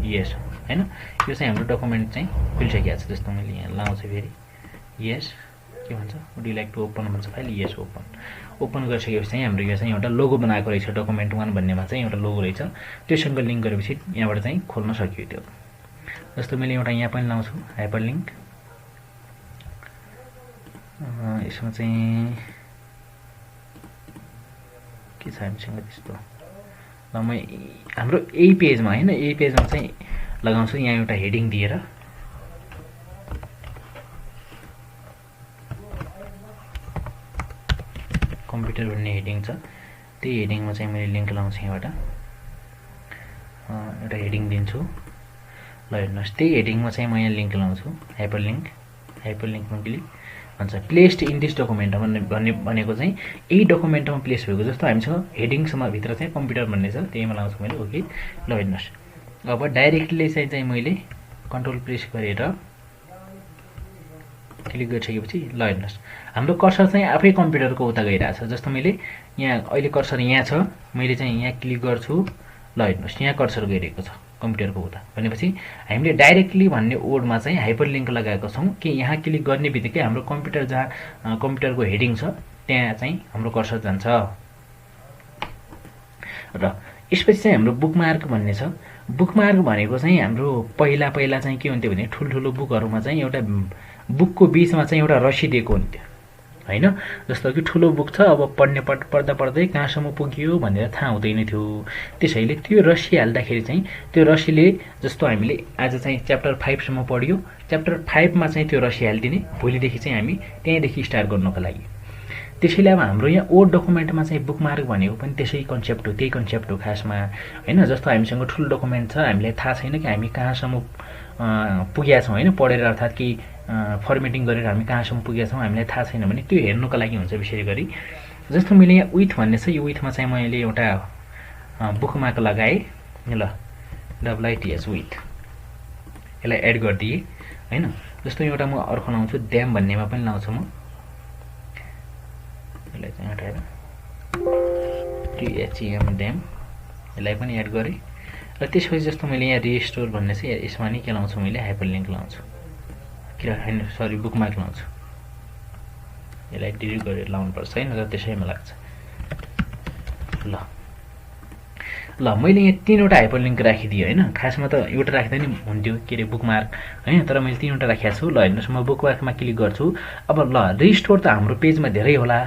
यस हैन। यो चाहिँ हाम्रो डकुमेन्ट चाहिँ खुलिसकेको छ। जस्तो मैले यहाँ लाउँछु फेरि यस के भन्छ would you like to open भन्छ फाइल यस ओपन गरिसकेपछि चाहिँ हाम्रो यो चाहिँ एउटा लोगो बनाएको रहेछ। डकुमेन्ट 1 भन्नेमा चाहिँ एउटा लोगो रहेछ, त्योसँग लिङ्क गरेपछि यहाँबाट चाहिँ खोल्न सकियो त्यो। जस्तो मैले एउटा यहाँ पनि लाउँछु हाइपरलिङ्क। यसमा चाहिँ के छ हामीसँग त्यस्तो। ल म हाम्रो यही पेजमा हैन, यही पेजमा चाहिँ लगाउँछु यहाँ एउटा हेडिङ दिएर। कम्प्युटर भन्ने हेडिङ छ, त्यही हेडिङमा चाहिँ मैले लिङ्क लाउँछु यहाँबाट एउटा हेडिङ दिन्छु। ल हेर्नुहोस् त्यही हेडिङमा चाहिँ म यहाँ लिङ्क लाउँछु हाइपरलिङ्कमा क्लिक भन्छ प्लेस्ड इन दिस डकुमेन्ट भनेको चाहिँ यही डकुमेन्टमा प्लेस भएको। जस्तो हामीसँग हेडिङसम्म भित्र चाहिँ कम्प्युटर भन्ने छ, त्यहीमा लाउँछु मैले ओके। ल हेर्नुहोस् अब डाइरेक्टली चाहिँ मैले कन्ट्रोल प्रेस गरेर क्लिक गरिसकेपछि ल हेर्नुहोस् हाम्रो कर्सर चाहिँ आफै कम्प्युटरको उता गइरहेछ। जस्तो मैले यहाँ अहिले कर्सर यहाँ छ, मैले चाहिँ यहाँ क्लिक गर्छु। ल हेर्नुहोस् यहाँ कर्सर गइरहेको छ कम्प्युटरको उता भनेपछि हामीले डाइरेक्टली भन्ने वर्डमा चाहिँ हाइपरलिङ्क लगाएको छौँ कि यहाँ क्लिक गर्ने बित्तिकै हाम्रो कम्प्युटर जहाँ कम्प्युटरको हेडिङ छ त्यहाँ चाहिँ हाम्रो कर्सर जान्छ। र यसपछि चाहिँ हाम्रो बुकमार्क भन्ने छ। बुकमार्क भनेको चाहिँ हाम्रो पहिला चाहिँ के हुन्थ्यो भने ठुल्ठुलो बुकहरूमा चाहिँ एउटा बुकको बिचमा चाहिँ एउटा रसी दिएको हुन्थ्यो हैन। जस्तो कि ठुलो बुक छ, अब पढ्दा पढ्दै कहाँसम्म पुग्यो भनेर थाहा हुँदैन थियो। त्यसैले त्यो रसी हाल्दाखेरि चाहिँ त्यो रसीले जस्तो हामीले आज चाहिँ च्याप्टर 5 सम्म पढ्यो, च्याप्टर 5 मा चाहिँ त्यो रसी हालिदिने, भोलिदेखि चाहिँ हामी त्यहीँदेखि स्टार्ट गर्नको लागि। त्यसैले अब हाम्रो यहाँ ओल्ड डकुमेन्टमा चाहिँ बुकमार्क भनेको पनि त्यसै कन्सेप्ट हो, त्यही कन्सेप्ट हो खासमा हैन। जस्तो हामीसँग ठुलो डकुमेन्ट छ, हामीलाई थाहा छैन कि हामी कहाँसम्म पुगेका छौँ हैन, पढेर अर्थात् कि फर्मेटिङ गरेर हामी कहाँसम्म पुगेका छौँ हामीलाई थाहा छैन भने त्यो हेर्नुको लागि हुन्छ विशेष गरी। जस्तो मैले यहाँ विथ भन्ने छ, यो विथमा चाहिँ मैले एउटा बुकमार्क लगाएँ। ल WITH विथ यसलाई एड गरिदिएँ हैन। जस्तो एउटा म अर्को लाउँछु ड्याम भन्नेमा पनि लाउँछु म, यसलाई चाहिँ हटाएर THEM ड्याम यसलाई पनि एड गरेँ। र त्यसपछि जस्तो मैले यहाँ रिस्टोर भन्ने छ, यसमा नि के लाउँछु मैले हाइपरलिङ्क लाउँछु कि हैन सरी बुकमार्क लाउँछु। यसलाई डिलिट गरेर लाउनुपर्छ हैन, र त्यसैमा लाग्छ। ल मैले यहाँ 3वटा हाइपरलिङ्क राखिदिएँ हैन। खासमा त एउटा राख्दा नि हुन्थ्यो के अरे बुकमार्क हैन, तर मैले 3वटा राखेको छु। ल हेर्नुहोस् म बुकमार्कमा क्लिक गर्छु। अब ल रिस्टोर त हाम्रो पेजमा धेरै होला,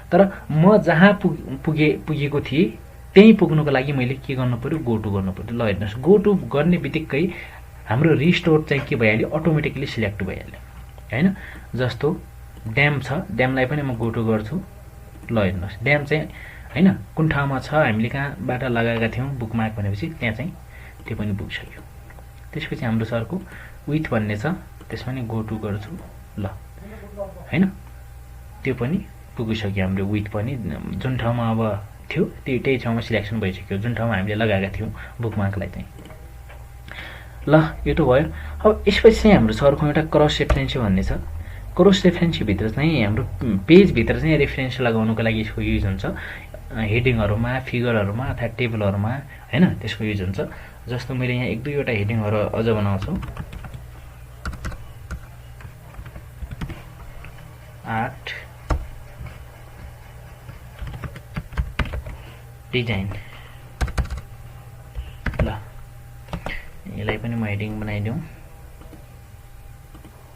तर म जहाँ पुगेको थिएँ त्यही पुग्नुको लागि मैले के गर्नु पर्यो, गो टु गर्नु पर्यो। ल हेर्नुहोस् गो टु गर्ने बित्तिकै हाम्रो रिस्टोर चाहिँ के भइहाल्यो, अटोमेटिकली सिलेक्ट भइहाल्यो हैन। जस्तो ड्याम छ, ड्यामलाई पनि म गो टु गर्छु। ल हेर्नुहोस् ड्याम चाहिँ हैन कुन ठाउँमा छ, हामीले कहाँबाट लगाएका थियौँ बुकमार्क भनेपछि त्यहाँ चाहिँ त्यो पनि पुगिसक्यो। त्यसपछि हाम्रो सरको विथ भन्ने छ, त्यसमा नि गो टु गर्छु। ल हैन त्यो पनि पुगिसक्यो हाम्रो विथ पनि, जुन ठाउँमा अब थियो त्यही ठाउँमा सिलेक्सन भइसक्यो, जुन ठाउँमा हामीले लगाएका थियौँ बुकमार्कलाई चाहिँ। ल यो त भयो। अब यसपछि चाहिँ हाम्रो सरको एउटा क्रस रेफरेन्स भन्ने छ। क्रस रेफरेन्स भित्र चाहिँ हाम्रो पेजभित्र चाहिँ रेफरेन्स लगाउनुको लागि यसको युज हुन्छ, हेडिङहरूमा, फिगरहरूमा अथवा टेबलहरूमा हैन, त्यसको युज हुन्छ। जस्तो मैले यहाँ 1-2वटा हेडिङहरू अझ बनाउँछु। आर्ट डिजाइन, ल यसलाई पनि म हेडिङ बनाइदिउँ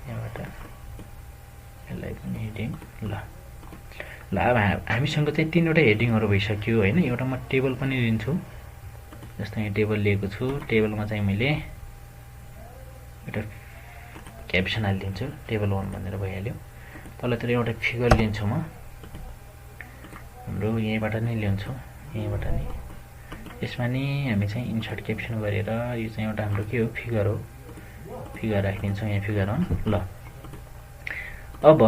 यहाँबाट, यसलाई पनि हेडिङ। ल अब हामीसँग चाहिँ 3वटा हेडिङहरू भइसक्यो हैन। एउटा म टेबल पनि लिन्छु, जस्तो यहाँ टेबल लिएको छु। टेबलमा चाहिँ मैले एउटा क्याप्सन हालिदिन्छु, टेबल 1 भनेर भइहाल्यो। तलतिर एउटा फिगर लिन्छु म, हाम्रो यहीँबाट नै लिन्छु, यहीँबाट नै। यसमा नि हामी चाहिँ इन्सर्ट क्याप्सन गरेर यो चाहिँ एउटा हाम्रो के हो, फिगर हो, फिगर राखिदिन्छौँ यहाँ फिगर 1। ल अब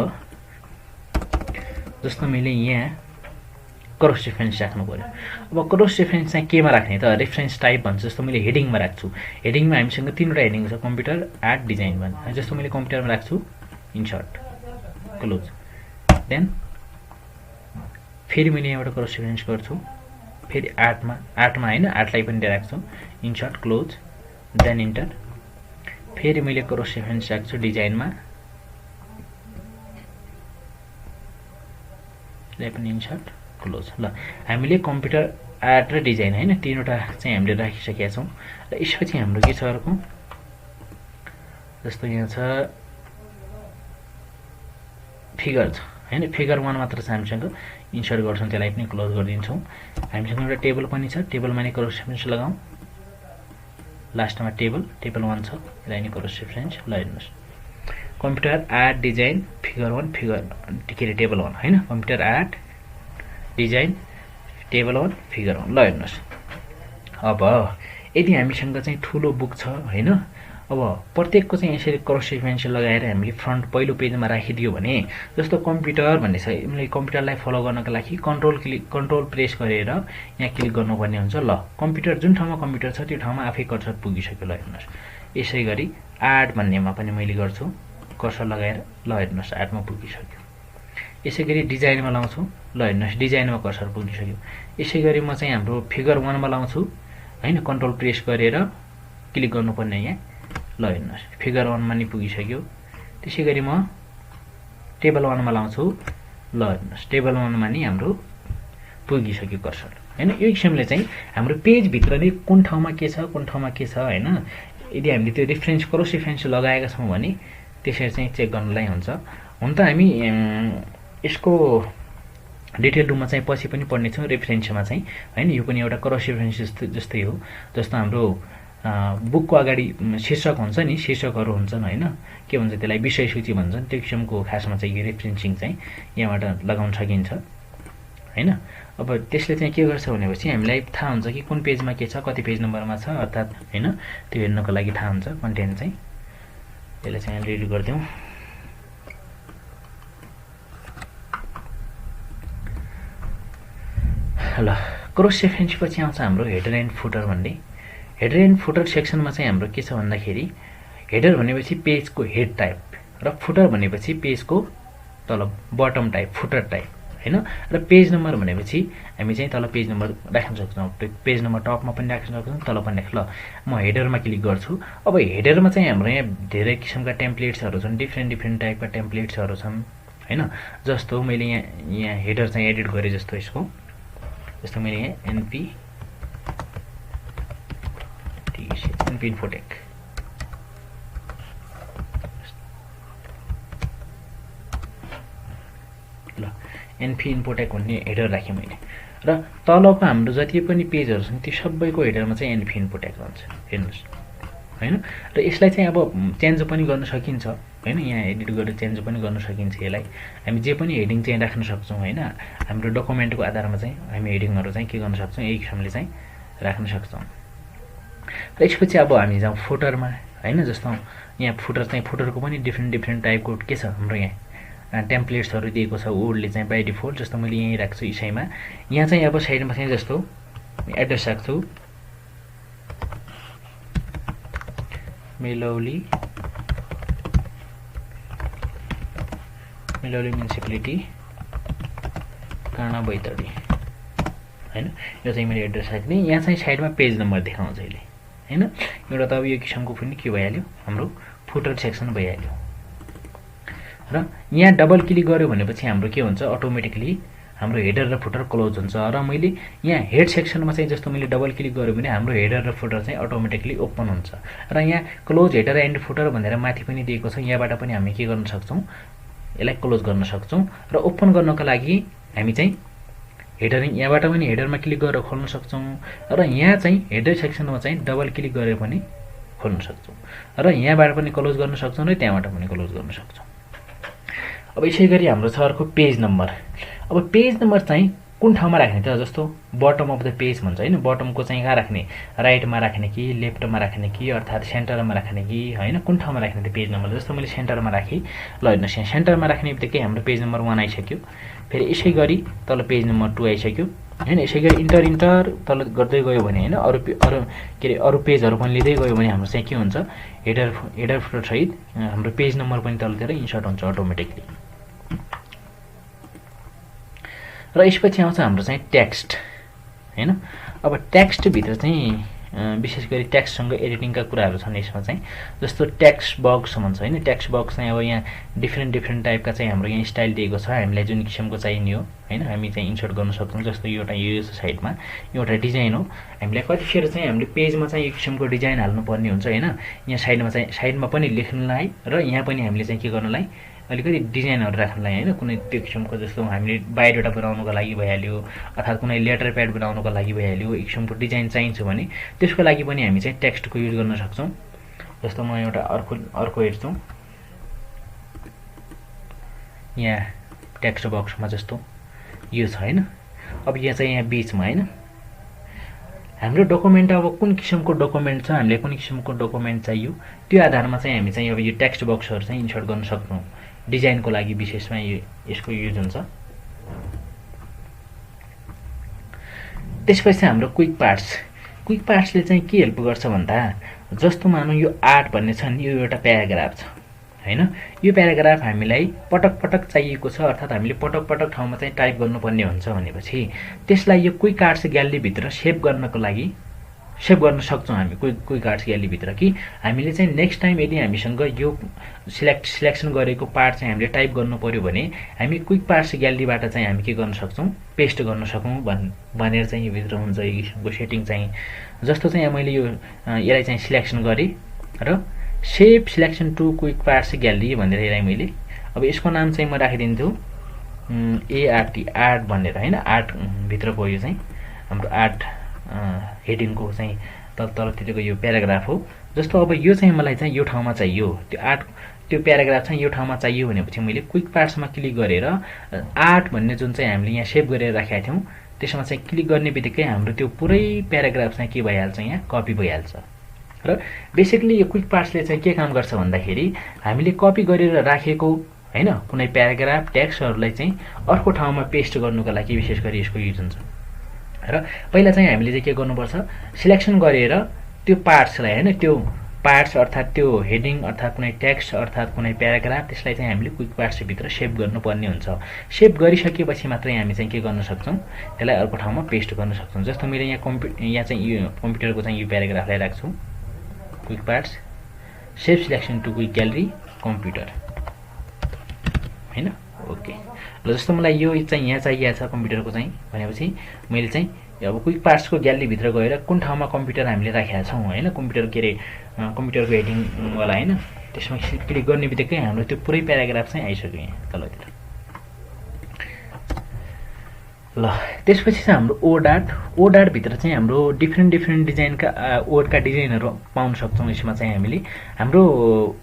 जस्तो मैले यहाँ क्रस रेफरेन्स राख्नु पर्यो। अब क्रस रेफरेन्स चाहिँ केमा राख्ने त, रेफरेन्स टाइप भन्छ। जस्तो मैले हेडिङमा राख्छु, हेडिङमा हामीसँग 3वटा हेडिङ छ, कम्प्युटर, आर्ट, डिजाइन भन्ने। जस्तो मैले कम्प्युटरमा राख्छु, इन्सर्ट क्लोज, देन फेरि मैले यहाँबाट क्रस रेफरेन्स गर्छु, फेरि आर्टमा हैन, आर्टलाई पनि राख्छु, इन्सर्ट क्लोज, देन इन्टर फेरि मैले क्रस रेफरेन्स राख्छु डिजाइनमा, यसलाई पनि इन्सर्ट क्लोज। ल हामीले कम्प्युटर आर्ट र डिजाइन हैन तीनवटा चाहिँ हामीले राखिसकेका छौँ। र यसपछि हाम्रो के छ अर्को, जस्तो यहाँ छ फिगर छ हैन, फिगर 1 मात्र छ हामीसँग, इन्सर्ट गर्छौँ, त्यसलाई पनि क्लोज गरिदिन्छौँ। हामीसँग एउटा टेबल पनि छ, टेबलमा नै क्रस रेफरेन्स लगाउँ, लास्टमा टेबल 1 छ, यसलाई नै क्रस रेफरेन्स। ल हेर्नुहोस् computer art design figure 1 figure के अरे टेबल 1 हैन, computer art design table 1 figure 1। ल हेर्नुहोस् अब यदि हामीसँग चाहिँ ठुलो बुक छ हैन, अब प्रत्येकको चाहिँ यसरी क्रस रेफरेन्स लगाएर हामीले फ्रन्ट पहिलो पेजमा राखिदियो भने, जस्तो कम्प्युटर भन्ने छ, हामीले कम्प्युटरलाई फलो गर्नको लागि कन्ट्रोल प्रेस गरेर यहाँ क्लिक गर्नुपर्ने हुन्छ। ल कम्प्युटर जुन ठाउँमा कम्प्युटर छ त्यो ठाउँमा आफै कर्सर पुगिसक्यो। ल हेर्नुहोस् यसै गरी आर्ट भन्नेमा पनि मैले गर्छु कर्सर लगाएर, ल हेर्नुहोस् आर्टमा पुगिसक्यो। यसै गरी डिजाइनमा लाउँछु, ल हेर्नुहोस् डिजाइनमा कर्सर पुगिसक्यो। यसै गरी म चाहिँ हाम्रो फिगर 1 मा लाउँछु हैन, कन्ट्रोल प्रेस गरेर क्लिक गर्नुपर्ने यहाँ, ल हेर्नुहोस् फिगर 1 मा नि पुगिसक्यो। त्यसै गरी म टेबल 1 मा लाउँछु, ल हेर्नुहोस् टेबल 1 मा नि हाम्रो पुगिसक्यो कर्सर हैन। यो किसिमले चाहिँ हाम्रो पेजभित्र नै कुन ठाउँमा के छ कुन ठाउँमा के छ हैन, यदि हामीले त्यो रेफरेन्स क्रस रेफरेन्स लगाएका छौँ भने त्यसरी चाहिँ चेक गर्नलाई हुन्छ। हुन त हामी यसको डिटेल रुममा चाहिँ पछि पनि पढ्नेछौँ रेफरेन्समा चाहिँ हैन, यो पनि एउटा क्रस रेफरेन्स जस्तै हो। जस्तो हाम्रो बुकको अगाडि शीर्षक हुन्छ नि, शीर्षकहरू हुन्छन् हैन, के भन्छ त्यसलाई विषय सूची भन्छन्, त्यो किसिमको खासमा चाहिँ यो रेफरेन्सिङ चाहिँ यहाँबाट लगाउन सकिन्छ हैन। अब त्यसले चाहिँ के गर्छ भनेपछि हामीलाई थाहा हुन्छ कि कुन पेजमा के छ, कति पेज नम्बरमा छ अर्थात् हैन, त्यो हेर्नको लागि थाहा हुन्छ कन्टेन्ट चाहिँ। यसलाई चाहिँ रिड गर्दियौँ। ल क्रस रेफरेन्स पछि आउँछ हाम्रो हेडर एन्ड फुटर भन्ने। हेडर एन्ड फुटर सेक्सनमा चाहिँ हाम्रो के छ भन्दाखेरि, हेडर भनेपछि पेजको हेड टाइप र फुटर भनेपछि पेजको तल बटम टाइप फुटर टाइप हैन। र पेज नम्बर भनेपछि हामी चाहिँ तल पेज नम्बर राख्न सक्छौँ, पेज नम्बर टपमा पनि राख्न सक्छौँ, तल पनि राख्छ। ल म हेडरमा क्लिक गर्छु। अब हेडरमा चाहिँ हाम्रो यहाँ धेरै किसिमका टेम्प्लेट्सहरू छन्, डिफ्रेन्ट टाइपका टेम्प्लेट्सहरू छन् हैन। जस्तो मैले यहाँ हेडर चाहिँ एडिट गरेँ, जस्तो यसको जस्तो मैले यहाँ एनपी इन्फोटेक ल एनपी इन्फोटेक भन्ने हेडर राखेँ मैले। र तलको हाम्रो जति पनि पेजहरू छन् त्यो सबैको हेडरमा चाहिँ एनपी इन्फोटेक रहन्छ हेर्नुहोस् हैन। र यसलाई चाहिँ अब चेन्ज पनि गर्न सकिन्छ हैन, यहाँ एडिट गरेर चेन्ज पनि गर्न सकिन्छ। यसलाई हामी जे पनि हेडिङ चाहिँ राख्न सक्छौँ हैन, हाम्रो डकुमेन्टको आधारमा चाहिँ हामी हेडिङहरू चाहिँ के गर्न सक्छौँ, यही किसिमले चाहिँ राख्न सक्छौँ। र यसपछि अब हामी जाउँ फुटरमा हैन। जस्तो यहाँ फुटर चाहिँ फुटरको पनि डिफ्रेन्ट टाइपको के छ हाम्रो यहाँ टेम्प्लेट्सहरू दिएको छ वर्डले चाहिँ बाइ डिफल्ट। जस्तो मैले यहीँ राख्छु इसाईमा, यहाँ चाहिँ अब साइडमा चाहिँ जस्तो एड्रेस राख्छु मेलौली म्युनिसिपालिटी काँडा बैतडी हैन, यो चाहिँ मैले एड्रेस राख्ने। यहाँ चाहिँ साइडमा पेज नम्बर देखाउँछ अहिले हैन। एउटा त अब यो किसिमको पनि के भइहाल्यो, हाम्रो फुटर सेक्सन भइहाल्यो। र यहाँ डबल क्लिक गर्यो भनेपछि हाम्रो के हुन्छ, अटोमेटिकली हाम्रो हेडर र फुटर क्लोज हुन्छ। र मैले यहाँ हेड सेक्सनमा चाहिँ जस्तो मैले डबल क्लिक गर्यो भने हाम्रो हेडर र फुटर चाहिँ अटोमेटिकली ओपन हुन्छ। र यहाँ क्लोज हेडर एन्ड फुटर भनेर माथि पनि दिएको छ, यहाँबाट पनि हामी के गर्न सक्छौँ, यसलाई क्लोज गर्न सक्छौँ। र ओपन गर्नको लागि हामी चाहिँ हेडर यहाँबाट पनि हेडरमा क्लिक गरेर खोल्न सक्छौँ, र यहाँ चाहिँ हेडर सेक्सनमा चाहिँ डबल क्लिक गरेर पनि खोल्न सक्छौँ, र यहाँबाट पनि क्लोज गर्न सक्छौँ र त्यहाँबाट पनि क्लोज गर्न सक्छौँ। अब यसै गरी हाम्रो छ अर्को पेज नम्बर। अब पेज नम्बर चाहिँ कुन ठाउँमा राख्ने त, जस्तो बटम अफ द पेज भन्छ हैन, बटमको चाहिँ कहाँ राख्ने, राइटमा राख्ने कि लेफ्टमा राख्ने कि अर्थात् सेन्टरमा राख्ने कि हैन, कुन ठाउँमा राख्ने त पेज नम्बर। जस्तो मैले सेन्टरमा राखेँ। ल हेर्नुहोस् यहाँ सेन्टरमा राख्ने बित्तिकै हाम्रो पेज नम्बर 1 आइसक्यो। फेरि यसै गरी तल पेज नम्बर 2 आइसक्यो हैन। यसै गरी इन्टर तल गर्दै गयो भने हैन, अरू के अरे अरू पेजहरू पनि लिँदै गयो भने हाम्रो चाहिँ के हुन्छ, हेडर फुटर सहित हाम्रो पेज नम्बर पनि तलतिर इन्सर्ट हुन्छ अटोमेटिकली। र यसपछि आउँछ हाम्रो चाहिँ टेक्स्ट हैन। अब टेक्स्ट भित्र चाहिँ विशेष गरी टेक्स्टसँग एडिटिङका कुराहरू छन् यसमा चाहिँ, जस्तो टेक्स्ट बक्स भन्छ हैन। टेक्स्ट बक्स चाहिँ अब यहाँ डिफ्रेन्ट टाइपका चाहिँ हाम्रो यहाँ स्टाइल दिएको छ, हामीलाई जुन किसिमको चाहिने हो हैन, हामी चाहिँ इन्सर्ट गर्न सक्छौँ। जस्तो यो एउटा यो साइडमा एउटा डिजाइन हो, हामीलाई कतिखेर चाहिँ हामीले पेजमा चाहिँ यो किसिमको डिजाइन हाल्नुपर्ने हुन्छ हैन, यहाँ साइडमा पनि लेख्नलाई र यहाँ पनि हामीले चाहिँ के गर्नलाई अलिकति डिजाइनहरू राख्नलाई हैन, कुनै त्यो किसिमको जस्तो हामीले बायोडाटा बनाउनको लागि भइहाल्यो अर्थात् कुनै लेटर प्याड बनाउनको लागि भइहाल्यो, एक किसिमको डिजाइन चाहिन्छ भने त्यसको लागि पनि हामी चाहिँ टेक्स्टको युज गर्न सक्छौँ। जस्तो म एउटा अर्को हेर्छु, यहाँ टेक्स्ट बक्समा जस्तो यो छ हैन। अब यहाँ चाहिँ यहाँ बीचमा हैन हाम्रो डकुमेन्ट, अब कुन किसिमको डकुमेन्ट छ, हामीले कुन किसिमको डकुमेन्ट चाहियो त्यो आधारमा चाहिँ हामी चाहिँ अब यो टेक्स्ट बक्सहरू चाहिँ इन्सर्ट गर्न सक्छौँ। डिजाइनको लागि विशेषमा यसको युज हुन्छ। त्यसपछि हाम्रो क्विक पार्ट्सले चाहिँ के हेल्प गर्छ भन्दा, जस्तो मानौँ यो आर्ट भन्ने छ नि, यो एउटा प्याराग्राफ छ हैन, यो प्याराग्राफ हामीलाई पटक चाहिएको छ अर्थात् हामीले पटक ठाउँमा चाहिँ टाइप गर्नुपर्ने हुन्छ भनेपछि त्यसलाई यो क्विक आर्ट्स ग्यालरीभित्र सेभ गर्नको लागि सेभ गर्न सक्छौँ हामी क्विक आर्ट्स ग्यालरीभित्र। कि हामीले चाहिँ नेक्स्ट टाइम यदि हामीसँग यो सिलेक्सन गरेको पार्ट चाहिँ हामीले टाइप गर्नु पर्यो भने हामी क्विक पार्ट्स ग्यालरीबाट चाहिँ हामी के गर्न सक्छौँ, पेस्ट गर्न सकौँ भनेर चाहिँ यो भित्र हुन्छ यो किसिमको सेटिङ चाहिँ। जस्तो चाहिँ मैले यसलाई चाहिँ सिलेक्सन गरेँ र save selection to quick parts gallery भनेर यसलाई मैले अब यसको नाम चाहिँ म राखिदिन्छु ART आर्ट भनेर हैन। आर्ट भित्रको यो चाहिँ हाम्रो आर्ट हेडिङको चाहिँ तलतिरको यो प्याराग्राफ हो। जस्तो अब यो चाहिँ मलाई चाहिँ यो ठाउँमा चाहियो, त्यो आर्ट त्यो प्याराग्राफ चाहिँ यो ठाउँमा चाहियो भनेपछि मैले क्विक पार्ट्समा क्लिक गरेर आर्ट भन्ने जुन चाहिँ हामीले यहाँ सेभ गरेर राखेका थियौँ त्यसमा चाहिँ क्लिक गर्ने बित्तिकै हाम्रो त्यो पुरै प्याराग्राफ चाहिँ के भइहाल्छ, यहाँ कपी भइहाल्छ। र बेसिकली यो क्विक पार्ट्सले चाहिँ के काम गर्छ भन्दाखेरि हामीले कपी गरेर राखेको हैन कुनै प्याराग्राफ टेक्स्टहरूलाई चाहिँ अर्को ठाउँमा पेस्ट गर्नुको लागि विशेष गरी यसको युज हुन्छ। र पहिला चाहिँ हामीले चाहिँ के गर्नुपर्छ, सिलेक्सन गरेर त्यो पार्ट्सलाई हैन, त्यो पार्ट्स अर्थात् त्यो हेडिङ अर्थात् कुनै टेक्स्ट अर्थात् कुनै प्याराग्राफ त्यसलाई चाहिँ हामीले क्विक पार्ट्सभित्र सेभ गर्नुपर्ने हुन्छ। सेभ गरिसकेपछि मात्रै हामी चाहिँ के गर्न सक्छौँ, त्यसलाई अर्को ठाउँमा पेस्ट गर्न सक्छौँ। जस्तो मैले यहाँ चाहिँ यो कम्प्युटरको चाहिँ यो प्याराग्राफलाई राख्छु, quick parts save selection to quick gallery computer हैन। ओके ल, जस्तो मलाई यो चाहिँ यहाँ चाहिएको छ कम्प्युटरको चाहिँ भनेपछि मैले चाहिँ अब क्विक पार्ट्सको ग्यालरीभित्र गएर कुन ठाउँमा कम्प्युटर हामीले राखेका छौँ हैन, कम्प्युटर के अरे कम्प्युटरको हेडिङवाला हैन, त्यसमा क्लिक गर्ने बित्तिकै हाम्रो त्यो पुरै प्याराग्राफ चाहिँ आइसक्यो यहाँ तलतिर। ल त्यसपछि चाहिँ हाम्रो ओडार्ट भित्र चाहिँ हाम्रो डिफ्रेन्ट डिजाइनका ओडका डिजाइनहरू पाउन सक्छौँ। यसमा चाहिँ हामीले हाम्रो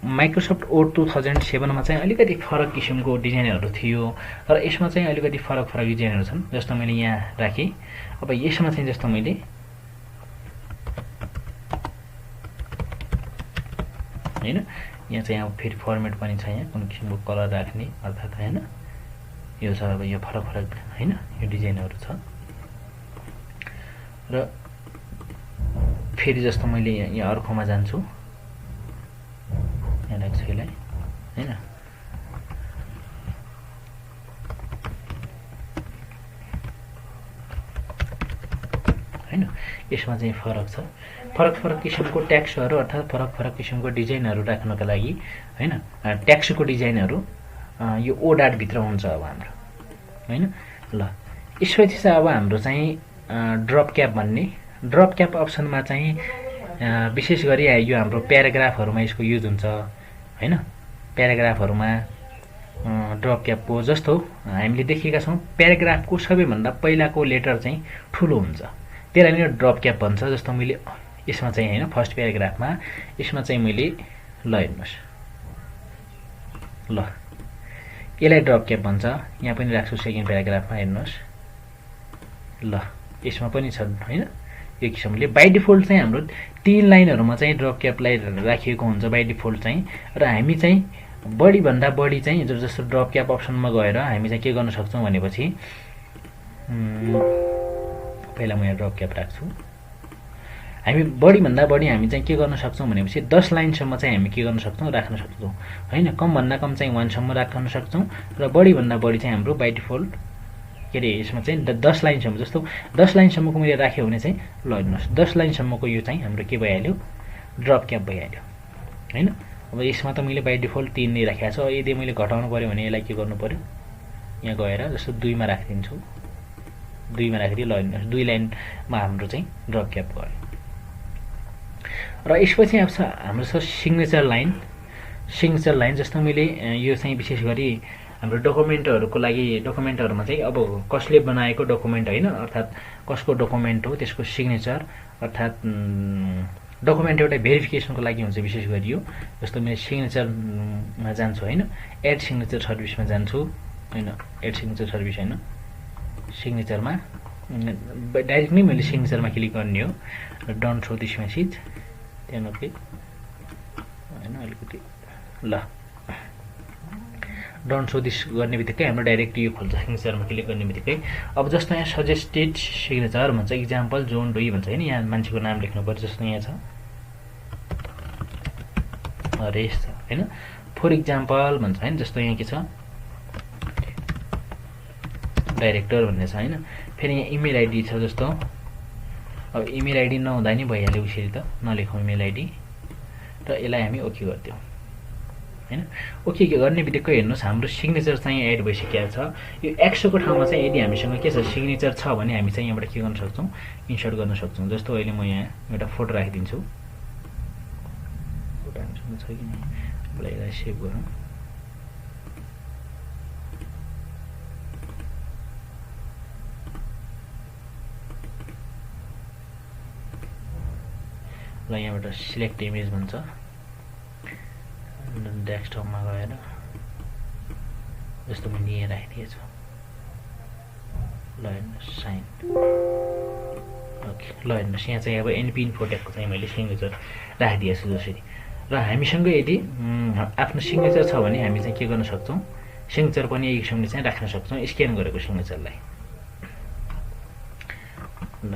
माइक्रोसफ्ट ओड 2007मा चाहिँ अलिकति फरक किसिमको डिजाइनहरू थियो र यसमा चाहिँ अलिकति फरक डिजाइनहरू छन्। जस्तो मैले यहाँ राखेँ, अब यसमा चाहिँ जस्तो मैले हैन यहाँ चाहिँ अब फेरि फर्मेट पनि छ, यहाँ कुन किसिमको कलर राख्ने अर्थात् हैन यो छ। अब यो फरक हैन यो डिजाइनहरू छ। र फेरि जस्तो मैले यहाँ अर्कोमा जान्छु, यहाँ राख्छु यसलाई हैन। हैन यसमा चाहिँ फरक छ, फरक किसिमको टेक्स्टहरू अर्थात् फरक किसिमको डिजाइनहरू राख्नका लागि हैन, टेक्स्टको डिजाइनहरू यो ओडार्ट भित्र हुन्छ अब हाम्रो हैन। ल यसपछि चाहिँ अब हाम्रो चाहिँ ड्रप क्याप अप्सनमा चाहिँ विशेष गरी यो हाम्रो प्याराग्राफहरूमा यसको युज हुन्छ हैन। प्याराग्राफहरूमा ड्रप क्यापको जस्तो हामीले देखेका छौँ, प्याराग्राफको सबैभन्दा पहिलाको लेटर चाहिँ ठुलो हुन्छ, त्यसलाई नै ड्रप क्याप भन्छ। जस्तो मैले यसमा चाहिँ हैन फर्स्ट प्याराग्राफमा यसमा चाहिँ मैले ल हेर्नुहोस्, ल यसलाई ड्रप क्याप भन्छ। यहाँ पनि राख्छु सेकेन्ड प्याराग्राफमा हेर्नुहोस्, ल यसमा पनि छ हैन। यो किसिमले बाइ डिफल्ट चाहिँ हाम्रो 3 लाइनहरुमा चाहिँ ड्रप क्यापलाई राखिएको हुन्छ बाइ डिफल्ट चाहिँ। र हामी चाहिँ बढी भन्दा बढी चाहिँ जस्तो ड्रप क्याप अप्सनमा गएर हामी चाहिँ के गर्न सक्छौं भनेपछि पहिला म यहाँ ड्रप क्याप राख्छु। हामी बढी भन्दा बढी हामी चाहिँ के गर्न सक्छौं भनेपछि 10 लाइनसम्म चाहिँ हामी के गर्न सक्छौं राख्न सक्छौं हैन। कम भन्दा कम चाहिँ 1 सम्म राख्न सक्छौं र बढी भन्दा बढी चाहिँ हाम्रो बाइ डिफल्ट के अरे यसमा चाहिँ 10 लाइनसम्म जस्तो 10 लाइनसम्मको मैले राख्यो भने चाहिँ ल हेर्नुहोस् 10 लाइनसम्मको यो चाहिँ हाम्रो के भइहाल्यो ड्रप क्याप भइहाल्यो हैन। अब यसमा त मैले बाइ डिफल्ट 3 नै राखेको छु। यदि मैले घटाउनु पर्यो भने यसलाई के गर्नु पर्यो यहाँ गएर जस्तो 2 मा राखिदिन्छु 2 मा राखिदिए ल हेर्नुहोस् 2 लाइनमा हाम्रो चाहिँ ड्रप क्याप गयो। र यसपछि अब हाम्रो छ सिग्नेचर लाइन जस्तो मैले यो चाहिँ विशेष गरी हाम्रो डकुमेन्टहरुको लागि डकुमेन्टहरुमा चाहिँ अब कसले बनाएको डकुमेन्ट हैन अर्थात कसको डकुमेन्ट हो त्यसको सिग्नेचर अर्थात डकुमेन्ट एउटा भेरिफिकेसनको लागि हुन्छ विशेष गरी यो। जस्तो मैले सिग्नेचरमा जान्छु हैन एड सिग्नेचर सर्भिसमा जान्छु हैन एड सिग्नेचर सर्भिस हैन सिग्नेचरमा डाइरेक्ट नै मैले सिग्नेचरमा क्लिक गर्ने हो र डोन्ट शो दिस मेसेज त्यहाँ नक्लिक हैन अलिकति ल डोन्ट शो दिस गर्ने बित्तिकै हाम्रो डाइरेक्ट यो खोल्छ सिग्नेचरमा क्लिक गर्ने बित्तिकै। अब जस्तो यहाँ सजेस्टेड सिग्नेचर भन्छ इक्जाम्पल जोन डोई भन्छ हैन यहाँ मान्छेको नाम लेख्नु पर्छ जस्तो यहाँ छ रेस छ हैन फर इक्जाम्पल भन्छ हैन जस्तो यहाँ के छ डाइरेक्टर भन्ने छ हैन। फेरि यहाँ इमेल आइडी छ जस्तो अब इमेल आइडी नहुँदा नि भइहाल्यो उसरी त नलेखौँ इमेल आइडी र यसलाई हामी ओके गर्दियौँ हैन। ओके गर्ने बित्तिकै हेर्नुहोस् हाम्रो सिग्नेचर चाहिँ एड भइसकेको छ। यो 100 को ठाउँमा चाहिँ यदि हामीसँग के छ सिग्नेचर छ भने हामी चाहिँ यहाँबाट के गर्न सक्छौँ इन्सर्ट गर्न सक्छौँ। जस्तो अहिले म यहाँ एउटा फोटो राखिदिन्छु फोटो हामीसँग छ कि नि यसलाई सेभ गरौँ ल यहाँबाट सिलेक्ट इमेज भन्छ डेस्कटपमा गएर जस्तो मैले यहाँ राखिदिएछु ल हेर्नुहोस् साइन ओके ल हेर्नुहोस् यहाँ चाहिँ अब एनपी इन्फोटेकको चाहिँ मैले सिग्नेचर राखिदिएछु जसरी। र हामीसँग यदि आफ्नो सिग्नेचर छ भने हामी चाहिँ के गर्न सक्छौँ सिग्नेचर पनि एक किसिमले चाहिँ राख्न सक्छौँ स्क्यान गरेको सिग्नेचरलाई ल।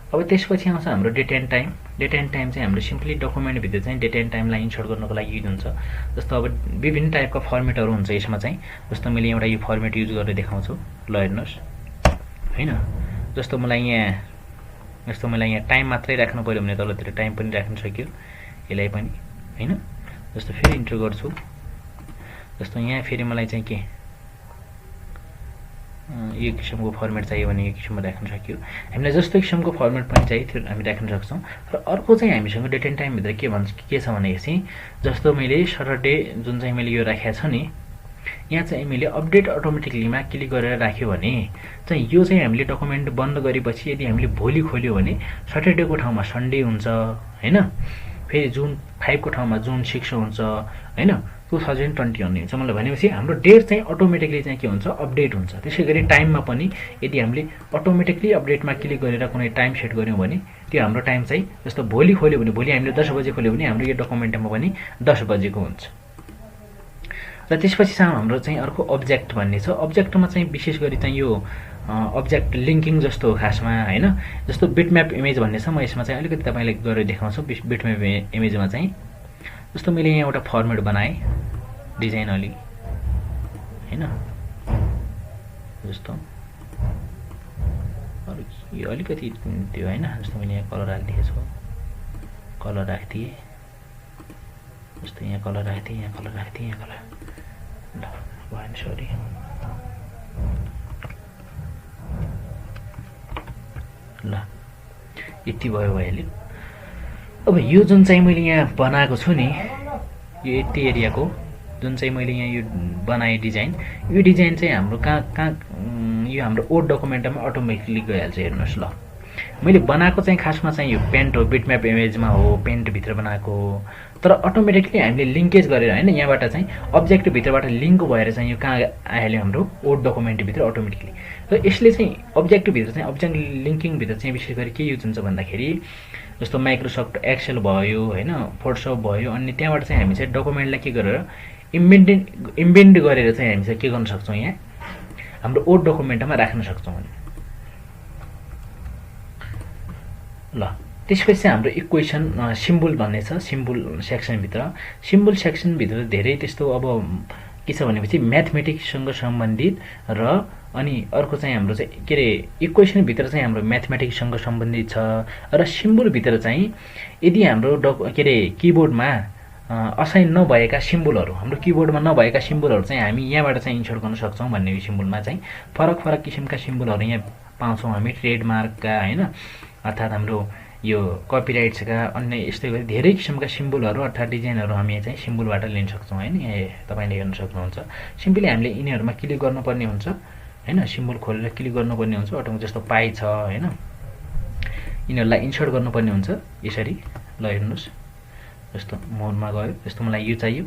अब त्यसपछि आउँछ हाम्रो डेट एन्ड टाइम चाहिँ हाम्रो सिम्पली डकुमेन्टभित्र चाहिँ डेट एन्ड टाइमलाई इन्सर्ट गर्नको लागि युज हुन्छ। जस्तो अब विभिन्न टाइपका फर्मेटहरू हुन्छ यसमा चाहिँ जस्तो मैले एउटा यो फर्मेट युज गरेर देखाउँछु ल हेर्नुहोस् हैन। जस्तो मलाई यहाँ टाइम मात्रै राख्नु पर्यो भने तलतिर टाइम पनि राख्न सक्यो यसलाई पनि हैन। जस्तो फेरि इन्टर गर्छु जस्तो यहाँ फेरि मलाई चाहिँ के यो किसिमको फर्मेट चाहियो भने यो किसिममा राख्न सक्यो। हामीलाई जस्तो किसिमको फर्मेट पनि चाहियो त्यो हामी राख्न सक्छौँ। र अर्को चाहिँ हामीसँग डेट एन्ड टाइमभित्र के छ भनेपछि जस्तो मैले सटरडे जुन चाहिँ मैले यो राखेको छ नि यहाँ चाहिँ मैले अपडेट अटोमेटिकलीमा क्लिक गरेर राख्यो भने चाहिँ यो चाहिँ हामीले डकुमेन्ट बन्द गरेपछि यदि हामीले भोलि खोल्यो भने सटरडेको ठाउँमा सन्डे हुन्छ हैन। फेरि जुन 5 को ठाउँमा जुन 6 हुन्छ हैन 2020 हुन्छ। मतलब भनेपछि हाम्रो डेट चाहिँ अटोमेटिकली चाहिँ के हुन्छ अपडेट हुन्छ। त्यसै गरी टाइममा पनि यदि हामीले अटोमेटिकली अपडेटमा क्लिक गरेर कुनै टाइम सेट गर्यौँ भने त्यो हाम्रो टाइम चाहिँ जस्तो भोलि खोल्यो भने भोलि हामीले 10 बजे खोल्यो भने हाम्रो यो डकुमेन्टमा पनि 10 बजेको हुन्छ। र त्यसपछि हाम्रो चाहिँ अर्को अब्जेक्ट भन्ने छ। अब्जेक्टमा चाहिँ विशेष गरी चाहिँ यो अब्जेक्ट लिङ्किङ जस्तो हो खासमा हैन। जस्तो बिटम्याप इमेज भन्ने छ म यसमा चाहिँ अलिकति तपाईलाई गरेर देखाउँछु। बिटम्याप इमेजमा चाहिँ जस्तो मैले यहाँ एउटा फर्मेट बनाएँ डिजाइन अलि हैन जस्तो यो अलिकति त्यो हैन। जस्तो मैले यहाँ कलर राखिदिएको छु कलर राखिदिएँ जस्तो यहाँ कलर राखिदिएँ यहाँ कलर राखिदिएँ यहाँ कलर ल भएन सरी ल यति भयो भइहाल्यो। अब यो जुन चाहिँ मैले यहाँ बनाएको छु नि यो यति एरियाको जुन चाहिँ मैले यहाँ यो बनाएँ डिजाइन यो डिजाइन चाहिँ हाम्रो कहाँ यो हाम्रो ओड डकुमेन्टमा अटोमेटिकली गइहाल्छ हेर्नुहोस् ल। मैले बनाएको चाहिँ खासमा चाहिँ यो पेन्ट हो बिटम्याप इमेजमा हो पेन्टभित्र बनाएको हो तर अटोमेटिकली हामीले लिङ्केज गरेर हैन यहाँबाट चाहिँ अब्जेक्ट भित्रबाट लिङ्क भएर चाहिँ यो कहाँ आइहाल्यो हाम्रो ओड डकुमेन्टभित्र अटोमेटिकली। र यसले चाहिँ अब्जेक्टभित्र चाहिँ अब्जेक्ट लिङ्किङभित्र चाहिँ विशेष गरी के युज हुन्छ भन्दाखेरि जस्तो माइक्रोसफ्ट एक्सेल भयो हैन फोटोसप भयो अनि त्यहाँबाट चाहिँ हामी चाहिँ डकुमेन्टलाई के गरेर इम्बेन्ड गरेर चाहिँ हामी चाहिँ के गर्न सक्छौँ यहाँ हाम्रो ओड डकुमेन्टमा राख्न सक्छौँ ल। त्यसपछि हाम्रो इक्वेसन सिम्बल भन्ने छ सिम्बल सेक्सनभित्र धेरै त्यस्तो अब के छ भनेपछि म्याथमेटिक्ससँग सम्बन्धित र अनि अर्को चाहिँ हाम्रो चाहिँ के अरे इक्वेसन भित्र चाहिँ हाम्रो म्याथमेटिक्ससँग सम्बन्धित छ र सिम्बल भित्र चाहिँ यदि हाम्रो के अरे किबोर्डमा असाइन नभएका सिम्बलहरू हाम्रो किबोर्डमा नभएका सिम्बलहरू चाहिँ हामी यहाँबाट चाहिँ इन्सर्ट गर्न सक्छौँ भन्ने सिम्बलमा चाहिँ फरक फरक किसिमका सिम्बलहरू यहाँ पाउँछौँ हामी ट्रेडमार्कका हैन अर्थात् हाम्रो यो कपिराइट्सका अन्य यस्तै गरी धेरै किसिमका सिम्बलहरू अर्थात् डिजाइनहरू हामी चाहिँ सिम्बलबाट लिन सक्छौँ हैन यहाँ तपाईले हेर्न सक्नुहुन्छ सिम्पली हामीले यिनीहरुमा क्लिक गर्नुपर्ने हुन्छ हैन सिम्बल खोलेर क्लिक गर्नुपर्ने हुन्छ अटोमेटिक जस्तो पाइ छ हैन यिनीहरुलाई इन्सर्ट गर्नुपर्ने हुन्छ यसरी ल हेर्नुस् जस्तो मोडमा गयो जस्तो मलाई यो चाहियो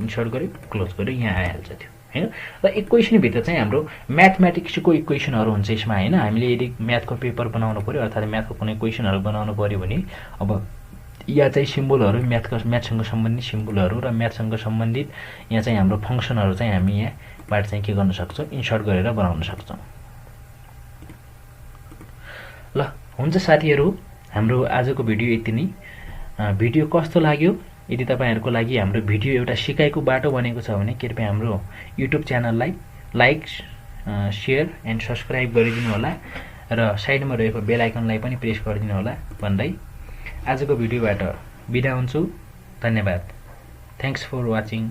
इन्सर्ट गर्यो क्लोज गर्यो यहाँ आइहाल्छ त्यो हैन र इक्वेसन भित्र चाहिँ हाम्रो म्याथमेटिक्सको इक्वेसनहरु हुन्छ यसमा हैन हामीले यदि म्याथको पेपर बनाउनु पर्यो अर्थात् म्याथको कुनै इक्वेसनहरु बनाउनु पर्यो भने अब यहाँ चाहिँ सिम्बलहरु म्याथसँग सम्बन्धित सिम्बलहरु र म्याथसँग सम्बन्धित यहाँ चाहिँ हाम्रो फंक्सनहरु चाहिँ हामी यहाँबाट चाहिँ के गर्न सक्छौं इन्सर्ट गरेर बनाउन सक्छौं ल हुन्छ साथीहरु हाम्रो आजको भिडियो यति नै भिडियो कस्तो लाग्यो यदि तपाईहरुको लागि हाम्रो भिडियो एउटा सिकाइको बाटो बनेको छ भने कृपया हाम्रो युट्युब च्यानललाई लाइक शेयर एन्ड सब्स्क्राइब गरिदिनु होला र साइडमा रहेको बेल आइकनलाई पनि प्रेस गरिदिनु होला भन्दै आजको भिडियोबाट बिदा हुन्छु धन्यवाद थ्यांक्स फर वाचिङ